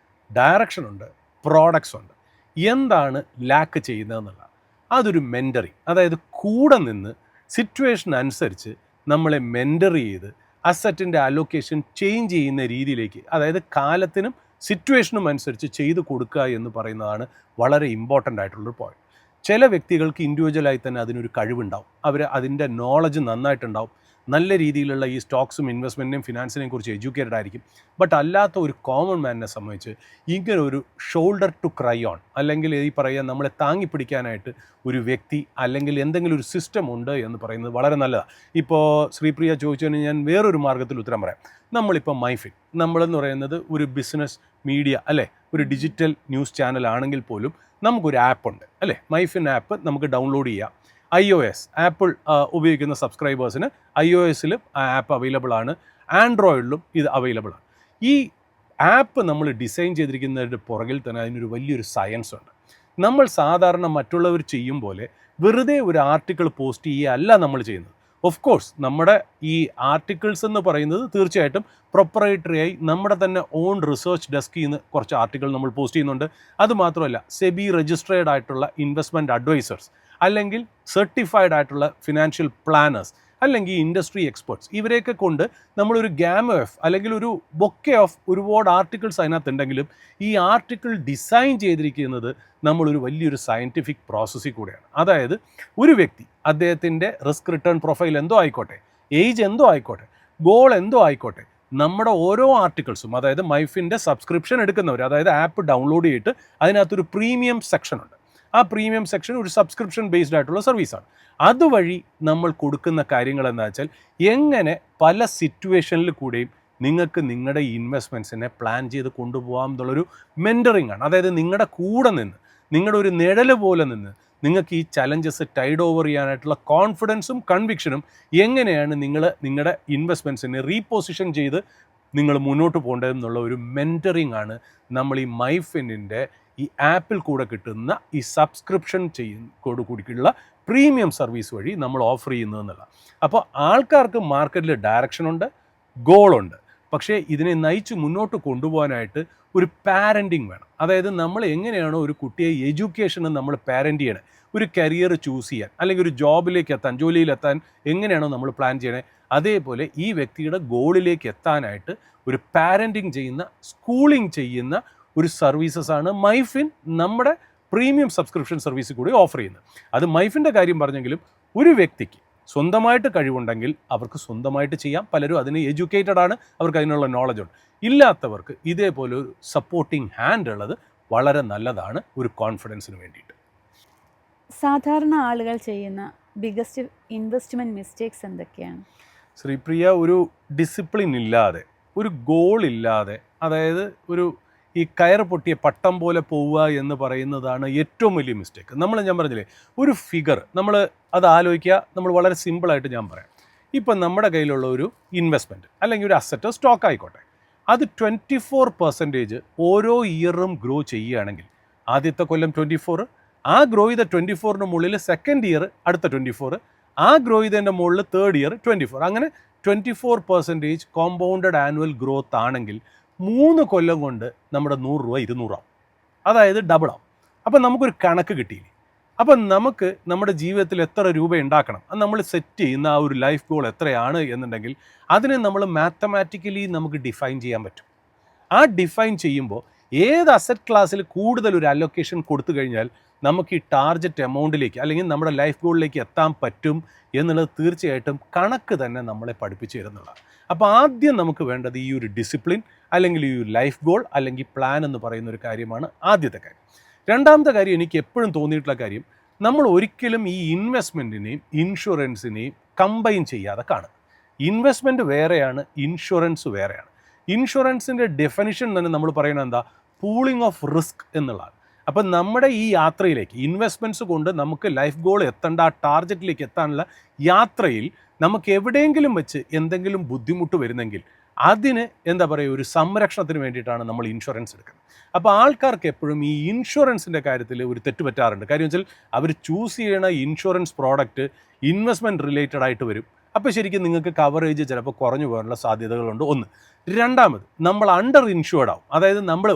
ഡയറക്ഷനുണ്ട്, പ്രോഡക്ട്സ് ഉണ്ട്. എന്താണ് ലാക്ക് ചെയ്യുന്നതെന്നുള്ള അതൊരു മെൻറ്ററിങ്, അതായത് കൂടെ നിന്ന് സിറ്റുവേഷൻ അനുസരിച്ച് നമ്മളെ മെൻറ്റർ ചെയ്ത് അസറ്റിൻ്റെ അലൊക്കേഷൻ ചേഞ്ച് ചെയ്യുന്ന രീതിയിലേക്ക്, അതായത് കാലത്തിനും സിറ്റുവേഷനും അനുസരിച്ച് ചെയ്ത് കൊടുക്കുക എന്ന് പറയുന്നതാണ് വളരെ ഇമ്പോർട്ടൻ്റ് ആയിട്ടുള്ളൊരു പോയിന്റ്. ചില വ്യക്തികൾക്ക് ഇൻഡിവിജ്വലായി തന്നെ അതിനൊരു കഴിവുണ്ടാവും, അതിൻ്റെ നോളജ് നന്നായിട്ടുണ്ടാവും, നല്ല രീതിയിലുള്ള ഈ സ്റ്റോക്സും ഇൻവെസ്റ്റ്മെൻറ്റിനെയും ഫിനാൻസിനെയും കുറിച്ച് എഡ്യൂക്കേറ്റഡ് ആയിരിക്കും. ബട്ട് അല്ലാത്ത ഒരു കോമൺ മാനിനെ സംബന്ധിച്ച് ഇങ്ങനെ ഒരു ഷോൾഡർ ടു ക്രൈ ഓൺ, അല്ലെങ്കിൽ ഈ പറയുക നമ്മളെ താങ്ങി പിടിക്കാനായിട്ട് ഒരു വ്യക്തി അല്ലെങ്കിൽ എന്തെങ്കിലും ഒരു സിസ്റ്റം ഉണ്ട് എന്ന് പറയുന്നത് വളരെ നല്ലതാണ്. ഇപ്പോൾ ശ്രീപ്രിയ ചോദിച്ചതിന് ഞാൻ വേറൊരു മാർഗ്ഗത്തിൽ ഉത്തരം പറയാം. നമ്മളിപ്പോൾ മൈഫിൻ, നമ്മളെന്ന് പറയുന്നത് ഒരു ബിസിനസ് മീഡിയ അല്ലേ, ഒരു ഡിജിറ്റൽ ന്യൂസ് ചാനൽ ആണെങ്കിൽ പോലും നമുക്കൊരു ആപ്പുണ്ട് അല്ലേ, മൈഫിൻ ആപ്പ് നമുക്ക് ഡൗൺലോഡ് ചെയ്യാം. iOS ആപ്പിൾ ഉപയോഗിക്കുന്ന സബ്സ്ക്രൈബേഴ്സിന് iOSലും ആ ആപ്പ് അവൈലബിൾ ആണ്, ആൻഡ്രോയിഡിലും ഇത് അവൈലബിൾ ആണ്. ഈ ആപ്പ് നമ്മൾ ഡിസൈൻ ചെയ്തിരിക്കുന്നതിൻ്റെ പുറകിൽ തന്നെ അതിനൊരു വലിയൊരു സയൻസ് ഉണ്ട്. നമ്മൾ സാധാരണ മറ്റുള്ളവർ ചെയ്യും പോലെ വെറുതെ ഒരു ആർട്ടിക്കിൾ പോസ്റ്റ് ചെയ്യുകയല്ല നമ്മൾ ചെയ്യുന്നത്. ഓഫ് കോഴ്സ് നമ്മുടെ ഈ ആർട്ടിക്കിൾസ് എന്ന് പറയുന്നത് തീർച്ചയായിട്ടും പ്രൊപ്പറേറ്ററി ആയി നമ്മുടെ തന്നെ ഓൺ റിസർച്ച് ഡെസ്കിൽ നിന്ന് കുറച്ച് ആർട്ടിക്കിൾ നമ്മൾ പോസ്റ്റ് ചെയ്യുന്നുണ്ട്. അതുമാത്രമല്ല സെബി രജിസ്ട്രേഡ് ആയിട്ടുള്ള ഇൻവെസ്റ്റ്മെൻറ്റ് അഡ്വൈസേഴ്സ് അല്ലെങ്കിൽ സർട്ടിഫൈഡ് ആയിട്ടുള്ള ഫിനാൻഷ്യൽ പ്ലാനേഴ്സ് അല്ലെങ്കിൽ ഇൻഡസ്ട്രി എക്സ്പേർട്സ്, ഇവരെയൊക്കെ കൊണ്ട് നമ്മളൊരു ഗാമ ഓഫ് അല്ലെങ്കിൽ ഒരു ബൊക്കെ ഓഫ് ഒരുപാട് ആർട്ടിക്കിൾസ് അതിനകത്തുണ്ടെങ്കിലും ഈ ആർട്ടിക്കിൾ ഡിസൈൻ ചെയ്തിരിക്കുന്നത് നമ്മളൊരു വലിയൊരു സയൻറ്റിഫിക് പ്രോസസ്സിൽ കൂടെയാണ്. അതായത് ഒരു വ്യക്തി അദ്ദേഹത്തിൻ്റെ റിസ്ക് റിട്ടേൺ പ്രൊഫൈൽ എന്തോ ആയിക്കോട്ടെ, ഏജ് എന്തോ ആയിക്കോട്ടെ, ഗോൾ എന്തോ ആയിക്കോട്ടെ, നമ്മുടെ ഓരോ ആർട്ടിക്കിൾസും, അതായത് മൈഫിൻ്റെ സബ്സ്ക്രിപ്ഷൻ എടുക്കുന്നവർ, അതായത് ആപ്പ് ഡൗൺലോഡ് ചെയ്തിട്ട് അതിനകത്തൊരു പ്രീമിയം സെക്ഷൻ ഉണ്ട്. ആ പ്രീമിയം സെക്ഷൻ ഒരു സബ്സ്ക്രിപ്ഷൻ ബേസ്ഡ് ആയിട്ടുള്ള സർവീസാണ്. അതുവഴി നമ്മൾ കൊടുക്കുന്ന കാര്യങ്ങൾ എന്താ വെച്ചാൽ എങ്ങനെ പല സിറ്റുവേഷനിൽ കൂടെയും നിങ്ങൾക്ക് നിങ്ങളുടെ ഇൻവെസ്റ്റ്മെൻറ്റ്സിനെ പ്ലാൻ ചെയ്ത് കൊണ്ടുപോകാം എന്നുള്ളൊരു മെൻറ്ററിങ് ആണ്. അതായത് നിങ്ങളുടെ കൂടെ നിന്ന്, നിങ്ങളുടെ ഒരു നിഴൽ പോലെ നിന്ന് നിങ്ങൾക്ക് ഈ ചലഞ്ചസ് ടൈഡ് ഓവർ ചെയ്യാനായിട്ടുള്ള കോൺഫിഡൻസും കൺവിക്ഷനും എങ്ങനെയാണ് നിങ്ങളുടെ ഇൻവെസ്റ്റ്മെൻറ്റ്സിനെ റീപൊസിഷൻ ചെയ്ത് നിങ്ങൾ മുന്നോട്ട് പോകേണ്ടതെന്നുള്ള ഒരു മെൻറ്ററിങ് ആണ് നമ്മൾ ഈ മൈഫിനിൻ്റെ ഈ ആപ്പിൽ കൂടെ കിട്ടുന്ന ഈ സബ്സ്ക്രിപ്ഷൻ കൂടിയുള്ള പ്രീമിയം സർവീസ് വഴി നമ്മൾ ഓഫർ ചെയ്യുന്നതെന്നുള്ള. അപ്പോൾ ആൾക്കാർക്ക് മാർക്കറ്റിൽ ഡയറക്ഷനുണ്ട്, ഗോളുണ്ട്, പക്ഷേ ഇതിനെ നയിച്ച് മുന്നോട്ട് കൊണ്ടുപോകാനായിട്ട് ഒരു പാരൻറ്റിങ് വേണം. അതായത് നമ്മൾ എങ്ങനെയാണോ ഒരു കുട്ടിയെ എഡ്യൂക്കേഷന് നമ്മൾ പാരൻറ്റ് ചെയ്യണേ, ഒരു കരിയർ ചൂസ് ചെയ്യാൻ അല്ലെങ്കിൽ ഒരു ജോബിലേക്ക് എത്താൻ, ജോലിയിലെത്താൻ എങ്ങനെയാണോ നമ്മൾ പ്ലാൻ ചെയ്യണേ, അതേപോലെ ഈ വ്യക്തിയുടെ ഗോളിലേക്ക് എത്താനായിട്ട് ഒരു പാരൻറ്റിങ് ചെയ്യുന്ന, സ്കൂളിംഗ് ചെയ്യുന്ന ഒരു സർവീസസാണ് മൈഫിൻ നമ്മുടെ പ്രീമിയം സബ്സ്ക്രിപ്ഷൻ സർവീസ് കൂടി ഓഫർ ചെയ്യുന്നത്. അത് മൈഫിൻ്റെ കാര്യം പറഞ്ഞെങ്കിലും ഒരു വ്യക്തിക്ക് സ്വന്തമായിട്ട് കഴിവുണ്ടെങ്കിൽ അവർക്ക് സ്വന്തമായിട്ട് ചെയ്യാം. പലരും അതിന് എഡ്യൂക്കേറ്റഡ് ആണ്, അവർക്ക് അതിനുള്ള നോളജ് ഉണ്ട്. ഇല്ലാത്തവർക്ക് ഇതേപോലെ ഒരു സപ്പോർട്ടിങ് ഹാൻഡ് ഉള്ളത് വളരെ നല്ലതാണ് ഒരു കോൺഫിഡൻസിന് വേണ്ടിയിട്ട്. സാധാരണ ആളുകൾ ചെയ്യുന്ന ബിഗസ്റ്റ് ഇൻവെസ്റ്റ്മെൻറ്റ് മിസ്റ്റേക്സ് എന്തൊക്കെയാണ്? ശ്രീപ്രിയ, ഒരു ഡിസിപ്ലിൻ ഇല്ലാതെ, ഒരു ഗോൾ ഇല്ലാതെ, അതായത് ഒരു ഈ കയറ് പൊട്ടിയ പട്ടം പോലെ പോവുക എന്ന് പറയുന്നതാണ് ഏറ്റവും വലിയ മിസ്റ്റേക്ക്. ഞാൻ പറഞ്ഞില്ലേ, ഒരു ഫിഗർ നമ്മൾ അത് ആലോചിക്കുക. നമ്മൾ വളരെ സിമ്പിളായിട്ട് ഞാൻ പറയാം. ഇപ്പം നമ്മുടെ കയ്യിലുള്ള ഒരു ഇൻവെസ്റ്റ്മെൻറ്റ് അല്ലെങ്കിൽ ഒരു അസറ്റോ സ്റ്റോക്ക് ആയിക്കോട്ടെ, അത് 24% ഓരോ ഇയറും ഗ്രോ ചെയ്യുകയാണെങ്കിൽ ആദ്യത്തെ കൊല്ലം 24, ആ ഗ്രോ ചെയ്ത 24ന് മുകളിൽ സെക്കൻഡ് ഇയർ അടുത്ത 24, ആ ഗ്രോ ചെയ്തതിൻ്റെ മുകളിൽ തേർഡ് ഇയർ 24, അങ്ങനെ 24% കോമ്പൗണ്ടഡ് ആനുവൽ ഗ്രോത്ത് ആണെങ്കിൽ 3 കൊല്ലം കൊണ്ട് നമ്മുടെ 100 രൂപ 200 ആവും, അതായത് ഡബിൾ ആവും. അപ്പം നമുക്കൊരു കണക്ക് കിട്ടിയില്ലേ? അപ്പം നമുക്ക് നമ്മുടെ ജീവിതത്തിൽ എത്ര രൂപ ഉണ്ടാക്കണം, അത് നമ്മൾ സെറ്റ് ചെയ്യുന്ന ആ ഒരു ലൈഫ് ഗോൾ എത്രയാണ് എന്നുണ്ടെങ്കിൽ അതിനെ നമ്മൾ മാത്തമാറ്റിക്കലി നമുക്ക് ഡിഫൈൻ ചെയ്യാൻ പറ്റും. ആ ഡിഫൈൻ ചെയ്യുമ്പോൾ ഏത് അസറ്റ് ക്ലാസ്സിൽ കൂടുതൽ ഒരു അലൊക്കേഷൻ കൊടുത്തു കഴിഞ്ഞാൽ നമുക്ക് ഈ ടാർഗറ്റ് എമൗണ്ടിലേക്ക് അല്ലെങ്കിൽ നമ്മുടെ ലൈഫ് ഗോളിലേക്ക് എത്താൻ പറ്റും എന്നുള്ളത് തീർച്ചയായിട്ടും കണക്ക് തന്നെ നമ്മളെ പഠിപ്പിച്ചു തരുന്നതാണ്. അപ്പോൾ ആദ്യം നമുക്ക് വേണ്ടത് ഈ ഒരു ഡിസിപ്ലിൻ അല്ലെങ്കിൽ ഈ ഒരു ലൈഫ് ഗോൾ അല്ലെങ്കിൽ പ്ലാൻ എന്ന് പറയുന്ന ഒരു കാര്യമാണ് ആദ്യത്തെ കാര്യം. രണ്ടാമത്തെ കാര്യം എനിക്ക് എപ്പോഴും തോന്നിയിട്ടുള്ള കാര്യം, നമ്മൾ ഒരിക്കലും ഈ ഇൻവെസ്റ്റ്മെൻറ്റിനെയും ഇൻഷുറൻസിനെയും കമ്പൈൻ ചെയ്യാതെ കാണുക. ഇൻവെസ്റ്റ്മെൻറ്റ് വേറെയാണ്, ഇൻഷുറൻസ് വേറെയാണ്. ഇൻഷുറൻസിൻ്റെ ഡെഫിനിഷൻ തന്നെ നമ്മൾ പറയുന്നത് എന്താ, പൂളിംഗ് ഓഫ് റിസ്ക് എന്നുള്ളതാണ്. അപ്പം നമ്മുടെ ഈ യാത്രയിലേക്ക് ഇൻവെസ്റ്റ്മെൻറ്റ്സ് കൊണ്ട് നമുക്ക് ലൈഫ് ഗോൾ എത്തേണ്ട ആ ടാർഗറ്റിലേക്ക് എത്താനുള്ള യാത്രയിൽ നമുക്ക് എവിടെയെങ്കിലും വെച്ച് എന്തെങ്കിലും ബുദ്ധിമുട്ട് വരുന്നെങ്കിൽ അതിന് എന്താ പറയുക, ഒരു സംരക്ഷണത്തിന് വേണ്ടിയിട്ടാണ് നമ്മൾ ഇൻഷുറൻസ് എടുക്കുന്നത്. അപ്പോൾ ആൾക്കാർക്ക് എപ്പോഴും ഈ ഇൻഷുറൻസിൻ്റെ കാര്യത്തിൽ ഒരു തെറ്റ് പറ്റാറുണ്ട്. കാര്യം വെച്ചാൽ അവർ ചൂസ് ചെയ്യണ ഇൻഷുറൻസ് പ്രോഡക്റ്റ് ഇൻവെസ്റ്റ്മെൻറ്റ് റിലേറ്റഡ് ആയിട്ട് വരും. അപ്പോൾ ശരിക്കും നിങ്ങൾക്ക് കവറേജ് ചിലപ്പോൾ കുറഞ്ഞു പോകാനുള്ള സാധ്യതകളുണ്ട്. ഒന്ന്. രണ്ടാമത്, നമ്മൾ അണ്ടർ ഇൻഷുർഡ് ആവും. അതായത് നമ്മൾ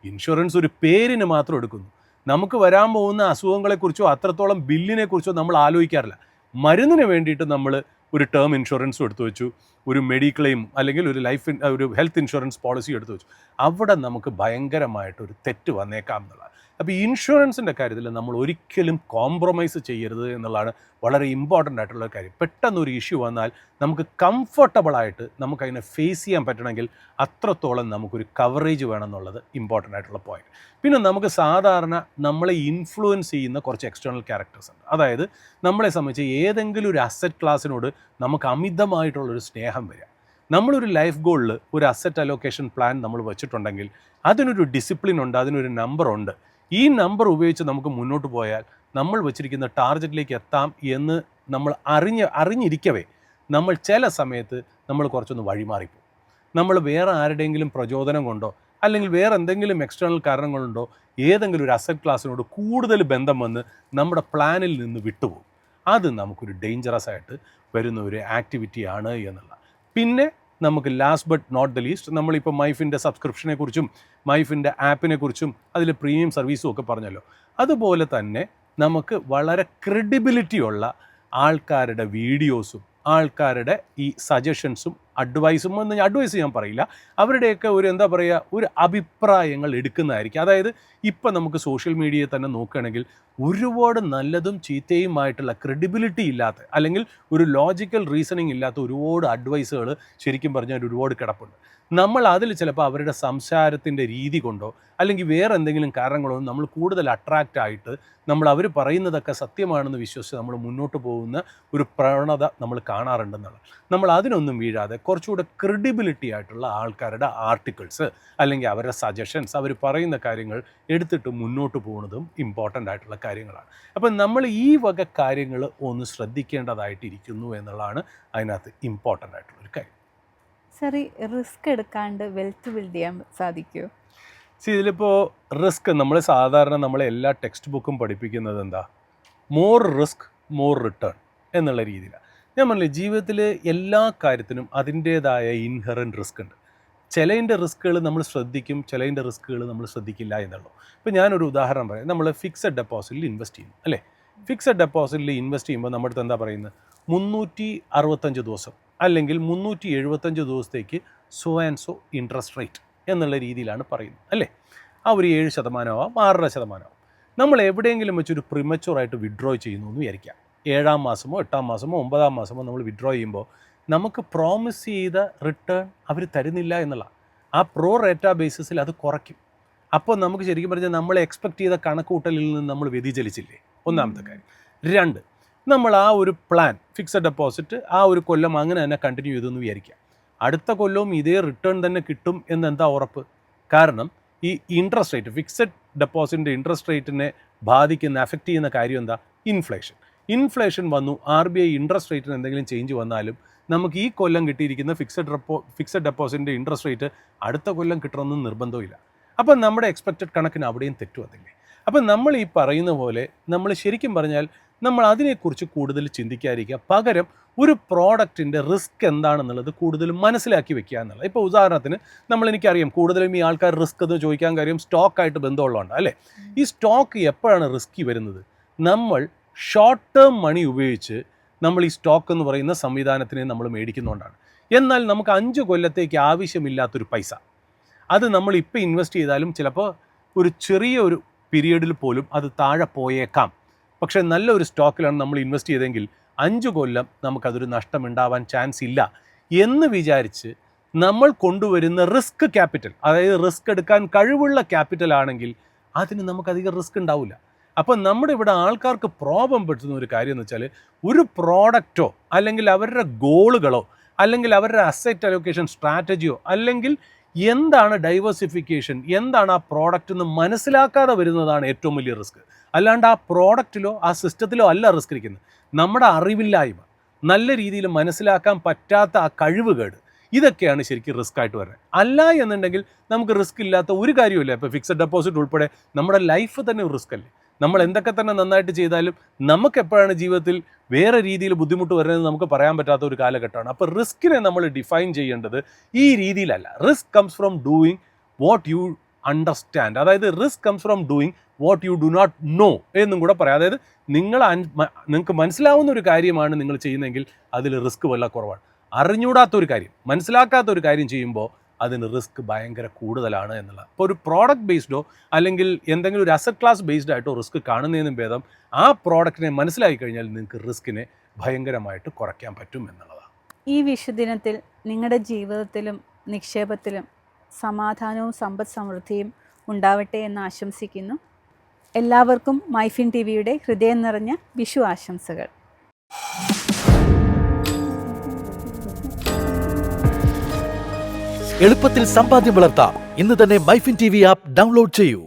ഇൻഷുറൻസ് ഒരു പേരിന് മാത്രം എടുക്കുന്നു. നമുക്ക് വരാൻ പോകുന്ന അസുഖങ്ങളെക്കുറിച്ചോ അത്രത്തോളം ബില്ലിനെക്കുറിച്ചോ നമ്മൾ ആലോചിക്കാറില്ല. മരുന്നിന് വേണ്ടിയിട്ട് നമ്മൾ ഒരു ടേം ഇൻഷുറൻസും എടുത്തു വെച്ചു, ഒരു മെഡിക്ലെയിം അല്ലെങ്കിൽ ഒരു ഹെൽത്ത് ഇൻഷുറൻസ് പോളിസി എടുത്തു വെച്ചു. അവിടെ നമുക്ക് ഭയങ്കരമായിട്ടൊരു തെറ്റ് വന്നേക്കാം എന്നുള്ളതാണ്. അപ്പോൾ ഈ ഇൻഷുറൻസിൻ്റെ കാര്യത്തിൽ നമ്മൾ ഒരിക്കലും കോംപ്രമൈസ് ചെയ്യരുത് എന്നുള്ളതാണ് വളരെ ഇമ്പോർട്ടൻ്റ് ആയിട്ടുള്ള കാര്യം. പെട്ടെന്നൊരു ഇഷ്യൂ വന്നാൽ നമുക്ക് കംഫർട്ടബിളായിട്ട് നമുക്കതിനെ ഫേസ് ചെയ്യാൻ പറ്റണമെങ്കിൽ അത്രത്തോളം നമുക്കൊരു കവറേജ് വേണം എന്നുള്ളത് ഇമ്പോർട്ടൻ്റ് ആയിട്ടുള്ള പോയിന്റ്. പിന്നെ നമുക്ക് സാധാരണ നമ്മളെ ഇൻഫ്ലുവൻസ് ചെയ്യുന്ന കുറച്ച് എക്സ്റ്റേണൽ ക്യാരക്ടേഴ്സ് ഉണ്ട്. അതായത് നമ്മളെ സംബന്ധിച്ച് ഏതെങ്കിലും ഒരു അസറ്റ് ക്ലാസ്സിനോട് നമുക്ക് അമിതമായിട്ടുള്ളൊരു സ്നേഹം വരിക. നമ്മളൊരു ലൈഫ് ഗോളിൽ ഒരു അസറ്റ് അലോക്കേഷൻ പ്ലാൻ നമ്മൾ വെച്ചിട്ടുണ്ടെങ്കിൽ അതിനൊരു ഡിസിപ്ലിൻ ഉണ്ട്, അതിനൊരു നമ്പറുണ്ട്. ഈ നമ്പർ ഉപയോഗിച്ച് നമുക്ക് മുന്നോട്ട് പോയാൽ നമ്മൾ വെച്ചിരിക്കുന്ന ടാർഗറ്റിലേക്ക് എത്താം എന്ന് നമ്മൾ അറിഞ്ഞിരിക്കവേ നമ്മൾ ചില സമയത്ത് നമ്മൾ കുറച്ചൊന്ന് വഴിമാറിപ്പോകും. നമ്മൾ വേറെ ആരുടെയെങ്കിലും പ്രചോദനം കൊണ്ടോ അല്ലെങ്കിൽ വേറെ എന്തെങ്കിലും എക്സ്റ്റേണൽ കാരണങ്ങളുണ്ടോ ഏതെങ്കിലും ഒരു അസറ്റ് ക്ലാസ്സിനോട് കൂടുതൽ ബന്ധം വന്ന് നമ്മുടെ പ്ലാനിൽ നിന്ന് വിട്ടുപോകും. അത് നമുക്കൊരു ഡേഞ്ചറസ് ആയിട്ട് വരുന്ന ഒരു ആക്ടിവിറ്റിയാണ് എന്നുള്ള. പിന്നെ നമുക്ക് last but not the least, നമ്മളിപ്പോൾ മൈഫിൻ്റെ സബ്സ്ക്രിപ്ഷനെ കുറിച്ചും മൈഫിൻ്റെ ആപ്പിനെ കുറിച്ചും അതിൽ പ്രീമിയം സർവീസും ഒക്കെ പറഞ്ഞല്ലോ. അതുപോലെ തന്നെ നമുക്ക് വളരെ ക്രെഡിബിലിറ്റിയുള്ള ആൾക്കാരുടെ വീഡിയോസും ആൾക്കാരുടെ ഈ സജഷൻസും അഡ്വൈസ് ഞാൻ പറയില്ല, അവരുടെയൊക്കെ ഒരു എന്താ പറയുക, ഒരു അഭിപ്രായങ്ങൾ എടുക്കുന്നതായിരിക്കും. അതായത് ഇപ്പം നമുക്ക് സോഷ്യൽ മീഡിയയിൽ തന്നെ നോക്കുകയാണെങ്കിൽ ഒരുപാട് നല്ലതും ചീത്തയുമായിട്ടുള്ള ക്രെഡിബിലിറ്റി ഇല്ലാത്ത അല്ലെങ്കിൽ ഒരു ലോജിക്കൽ റീസണിങ് ഇല്ലാത്ത ഒരുപാട് അഡ്വൈസുകൾ ശരിക്കും പറഞ്ഞാൽ ഒരുപാട് കിടപ്പുണ്ട്. നമ്മൾ അതിൽ ചിലപ്പോൾ അവരുടെ സംസാരത്തിൻ്റെ രീതി കൊണ്ടോ അല്ലെങ്കിൽ വേറെ എന്തെങ്കിലും കാരണങ്ങളോ നമ്മൾ കൂടുതൽ അട്രാക്റ്റ് ആയിട്ട് അവർ പറയുന്നതൊക്കെ സത്യമാണെന്ന് വിശ്വസിച്ച് നമ്മൾ മുന്നോട്ട് പോകുന്ന ഒരു പ്രവണത നമ്മൾ കാണാറുണ്ടെന്നുള്ളത്. നമ്മൾ അതിനൊന്നും വീഴാതെ കുറച്ചുകൂടെ ക്രെഡിബിലിറ്റി ആയിട്ടുള്ള ആൾക്കാരുടെ ആർട്ടിക്കിൾസ് അല്ലെങ്കിൽ അവരുടെ സജഷൻസ്, അവർ പറയുന്ന കാര്യങ്ങൾ എടുത്തിട്ട് മുന്നോട്ട് പോകുന്നതും ഇമ്പോർട്ടൻ്റ് ആയിട്ടുള്ള കാര്യങ്ങളാണ്. അപ്പം നമ്മൾ ഈ വക കാര്യങ്ങൾ ഒന്ന് ശ്രദ്ധിക്കേണ്ടതായിട്ടിരിക്കുന്നു എന്നുള്ളതാണ് അതിനകത്ത് ഇമ്പോർട്ടൻ്റ് ആയിട്ടുള്ളൊരു കാര്യം. സാർ, ഈ റിസ്ക് എടുക്കാണ്ട് വെൽത്ത് ബിൽഡ് ചെയ്യാൻ സാധിക്കുമോ? ഇതിലിപ്പോൾ റിസ്ക് നമ്മൾ സാധാരണ എല്ലാ ടെക്സ്റ്റ് ബുക്കും പഠിപ്പിക്കുന്നത് എന്താ, മോർ റിസ്ക് മോർ റിട്ടേൺ എന്നുള്ള രീതിയിലാണ്. ഞാൻ പറഞ്ഞില്ലേ, ജീവിതത്തിൽ എല്ലാ കാര്യത്തിനും അതിൻ്റേതായ ഇൻഹെറൻറ്റ് റിസ്ക് ഉണ്ട്. ചിലതിൻ്റെ റിസ്ക്കുകൾ നമ്മൾ ശ്രദ്ധിക്കും, ചിലതിൻ്റെ റിസ്ക്കുകൾ നമ്മൾ ശ്രദ്ധിക്കില്ല എന്നുള്ളൂ. ഇപ്പോൾ ഞാനൊരു ഉദാഹരണം പറയാം. നമ്മൾ ഫിക്സഡ് ഡെപ്പോസിറ്റിൽ ഇൻവെസ്റ്റ് ചെയ്യും അല്ലേ. ഫിക്സഡ് ഡെപ്പോസിറ്റിൽ ഇൻവെസ്റ്റ് ചെയ്യുമ്പോൾ നമ്മുടെ അടുത്ത് എന്താ പറയുന്നത്, 365 ദിവസം അല്ലെങ്കിൽ 375 ദിവസത്തേക്ക് so and so interest rate എന്നുള്ള രീതിയിലാണ് പറയുന്നത് അല്ലേ. ആ ഒരു 7% ആവാം, 6.5%. നമ്മൾ എവിടെയെങ്കിലും വെച്ചൊരു പ്രിമച്യൂറായിട്ട് വിഡ്രോ ചെയ്യുന്നു എന്ന് വിചാരിക്കാം. 7-ാം മാസമോ 8-ാം മാസമോ 9-ാം മാസമോ നമ്മൾ വിഡ്രോ ചെയ്യുമ്പോൾ നമുക്ക് പ്രോമിസ് ചെയ്ത റിട്ടേൺ അവർ തരുന്നില്ല എന്നുള്ള ആ പ്രോ റേറ്റ ബേസിസിൽ അത് കുറയ്ക്കും. അപ്പോൾ നമുക്ക് ശരിക്കും പറഞ്ഞാൽ നമ്മൾ എക്സ്പെക്റ്റ് ചെയ്ത കണക്കുകൂട്ടലിൽ നിന്ന് നമ്മൾ വ്യതിചലിച്ചില്ലേ, ഒന്നാമത്തെ കാര്യം. 2, നമ്മൾ ആ ഒരു പ്ലാൻ ഫിക്സഡ് ഡെപ്പോസിറ്റ് ആ ഒരു കൊല്ലം അങ്ങനെ തന്നെ കണ്ടിന്യൂ ചെയ്തെന്ന് വിചാരിക്കാം. അടുത്ത കൊല്ലവും ഇതേ റിട്ടേൺ തന്നെ കിട്ടും എന്നെന്താ ഉറപ്പ്? കാരണം ഈ ഇൻട്രസ്റ്റ് റേറ്റ്, ഫിക്സഡ് ഡെപ്പോസിറ്റിൻ്റെ ഇൻട്രസ്റ്റ് റേറ്റിനെ ബാധിക്കുന്ന, അഫക്റ്റ് ചെയ്യുന്ന കാര്യം എന്താ, ഇൻഫ്ലേഷൻ. ഇൻഫ്ലേഷൻ വന്നു, RBI ഇൻട്രസ്റ്റ് റേറ്റിന് എന്തെങ്കിലും ചേഞ്ച് വന്നാലും നമുക്ക് ഈ കൊല്ലം കിട്ടിയിരിക്കുന്ന ഫിക്സഡ് ഡെപ്പോസിറ്റിൻ്റെ ഇൻട്രസ്റ്റ് റേറ്റ് അടുത്ത കൊല്ലം കിട്ടണമെന്ന് നിർബന്ധമില്ല. അപ്പം നമ്മുടെ എക്സ്പെക്റ്റഡ് കണക്കിന് അവിടെയും തെറ്റുവതില്ലേ. അപ്പം നമ്മൾ ഈ പറയുന്ന പോലെ നമ്മൾ ശരിക്കും പറഞ്ഞാൽ നമ്മൾ അതിനെക്കുറിച്ച് കൂടുതൽ ചിന്തിക്കാതിരിക്കുക, പകരം ഒരു പ്രോഡക്റ്റിൻ്റെ റിസ്ക് എന്താണെന്നുള്ളത് കൂടുതലും മനസ്സിലാക്കി വെക്കുക എന്നുള്ളത്. ഇപ്പോൾ ഉദാഹരണത്തിന് എനിക്കറിയാം കൂടുതലും ഈ ആൾക്കാർ റിസ്ക് എന്ന് ചോദിക്കാൻ കാര്യം സ്റ്റോക്കായിട്ട് ബന്ധമുള്ളതുകൊണ്ട് അല്ലേ. ഈ സ്റ്റോക്ക് എപ്പോഴാണ് റിസ്കി വരുന്നത്? നമ്മൾ ഷോർട്ട് ടേം മണി ഉപയോഗിച്ച് നമ്മൾ ഈ സ്റ്റോക്ക് എന്ന് പറയുന്ന സംവിധാനത്തിനെ നമ്മൾ മേടിക്കുന്നതുകൊണ്ടാണ്. എന്നാൽ നമുക്ക് 5 കൊല്ലത്തേക്ക് ആവശ്യമില്ലാത്തൊരു പൈസ അത് നമ്മൾ ഇപ്പോൾ ഇൻവെസ്റ്റ് ചെയ്താലും ചിലപ്പോൾ ഒരു ചെറിയൊരു പീരീഡിൽ പോലും അത് താഴെ പോയേക്കാം. പക്ഷേ നല്ലൊരു സ്റ്റോക്കിലാണ് നമ്മൾ ഇൻവെസ്റ്റ് ചെയ്തെങ്കിൽ 5 കൊല്ലം നമുക്കതൊരു നഷ്ടമുണ്ടാവാൻ ചാൻസ് ഇല്ല എന്ന് വിചാരിച്ച് നമ്മൾ കൊണ്ടുവരുന്ന റിസ്ക് ക്യാപിറ്റൽ, അതായത് റിസ്ക് എടുക്കാൻ കഴിവുള്ള ക്യാപിറ്റൽ ആണെങ്കിൽ അതിന് നമുക്കധികം റിസ്ക് ഉണ്ടാവില്ല. അപ്പം നമ്മുടെ ഇവിടെ ആൾക്കാർക്ക് പ്രോബ്ലം പറ്റുന്ന ഒരു കാര്യം എന്ന് വെച്ചാൽ ഒരു പ്രോഡക്റ്റോ അല്ലെങ്കിൽ അവരുടെ ഗോളുകളോ അല്ലെങ്കിൽ അവരുടെ അസറ്റ് അലോക്കേഷൻ സ്ട്രാറ്റജിയോ അല്ലെങ്കിൽ എന്താണ് ഡൈവേഴ്സിഫിക്കേഷൻ, എന്താണ് ആ പ്രോഡക്റ്റ് എന്ന് മനസ്സിലാക്കാതെ വരുന്നതാണ് ഏറ്റവും വലിയ റിസ്ക്. അല്ലാണ്ട് ആ പ്രോഡക്റ്റിലോ ആ സിസ്റ്റത്തിലോ അല്ല റിസ്ക് ഇരിക്കുന്നത്. നമ്മുടെ അറിവില്ലായ്മ, നല്ല രീതിയിൽ മനസ്സിലാക്കാൻ പറ്റാത്ത ആ കഴിവുകേട്, ഇതൊക്കെയാണ് ശരിക്കും റിസ്ക് ആയിട്ട് വരുന്നത്. അല്ല എന്നുണ്ടെങ്കിൽ നമുക്ക് റിസ്ക് ഇല്ലാത്ത ഒരു കാര്യമില്ല. ഇപ്പോൾ ഫിക്സഡ് ഡെപ്പോസിറ്റ് ഉൾപ്പെടെ നമ്മുടെ ലൈഫ് തന്നെ ഒരു റിസ്ക് അല്ലേ. നമ്മൾ എന്തൊക്കെ തന്നെ നന്നായിട്ട് ചെയ്താലും നമുക്ക് എപ്പോഴാണ് ജീവിതത്തിൽ വേറെ രീതിയിൽ ബുദ്ധിമുട്ട് വരുന്നതെന്ന് നമുക്ക് പറയാൻ പറ്റാത്ത ഒരു കാലഘട്ടമാണ്. അപ്പോൾ റിസ്കിനെ നമ്മൾ ഡിഫൈൻ ചെയ്യേണ്ടത് ഈ രീതിയിലല്ല. Risk comes from doing what you understand, അതായത് risk comes from doing what you do not know എന്നും കൂടെ പറയാം. അതായത് നിങ്ങൾക്ക് മനസ്സിലാവുന്ന ഒരു കാര്യമാണ് നിങ്ങൾ ചെയ്യുന്നതെങ്കിൽ അതിൽ റിസ്ക് വല്ല കുറവാണ്. അറിഞ്ഞൂടാത്തൊരു കാര്യം, മനസ്സിലാക്കാത്തൊരു കാര്യം ചെയ്യുമ്പോൾ അതിന് റിസ്ക് ഭയങ്കര കൂടുതലാണ് എന്നുള്ളത്. അപ്പോൾ ഒരു പ്രോഡക്റ്റ് ബേസ്ഡോ അല്ലെങ്കിൽ എന്തെങ്കിലും ഒരു അസറ്റ് ക്ലാസ് ബേസ്ഡ് ആയിട്ടോ റിസ്ക് കാണുന്നതിനും ഭേദം ആ പ്രോഡക്റ്റിനെ മനസ്സിലാക്കി കഴിഞ്ഞാൽ നിങ്ങൾക്ക് റിസ്കിനെ ഭയങ്കരമായിട്ട് കുറയ്ക്കാൻ പറ്റും എന്നുള്ളതാണ്. ഈ വിഷുദിനത്തിൽ നിങ്ങളുടെ ജീവിതത്തിലും നിക്ഷേപത്തിലും സമാധാനവും സമ്പദ് സമൃദ്ധിയും ഉണ്ടാവട്ടെ എന്ന് ആശംസിക്കുന്നു. എല്ലാവർക്കും മൈഫിൻ TVയുടെ ഹൃദയം നിറഞ്ഞ വിഷു ആശംസകൾ. എളുപ്പത്തിൽ സമ്പാദ്യം വളർത്താം. ഇന്ന് തന്നെ മൈഫിൻ TV ആപ്പ് ഡൗൺലോഡ് ചെയ്യൂ.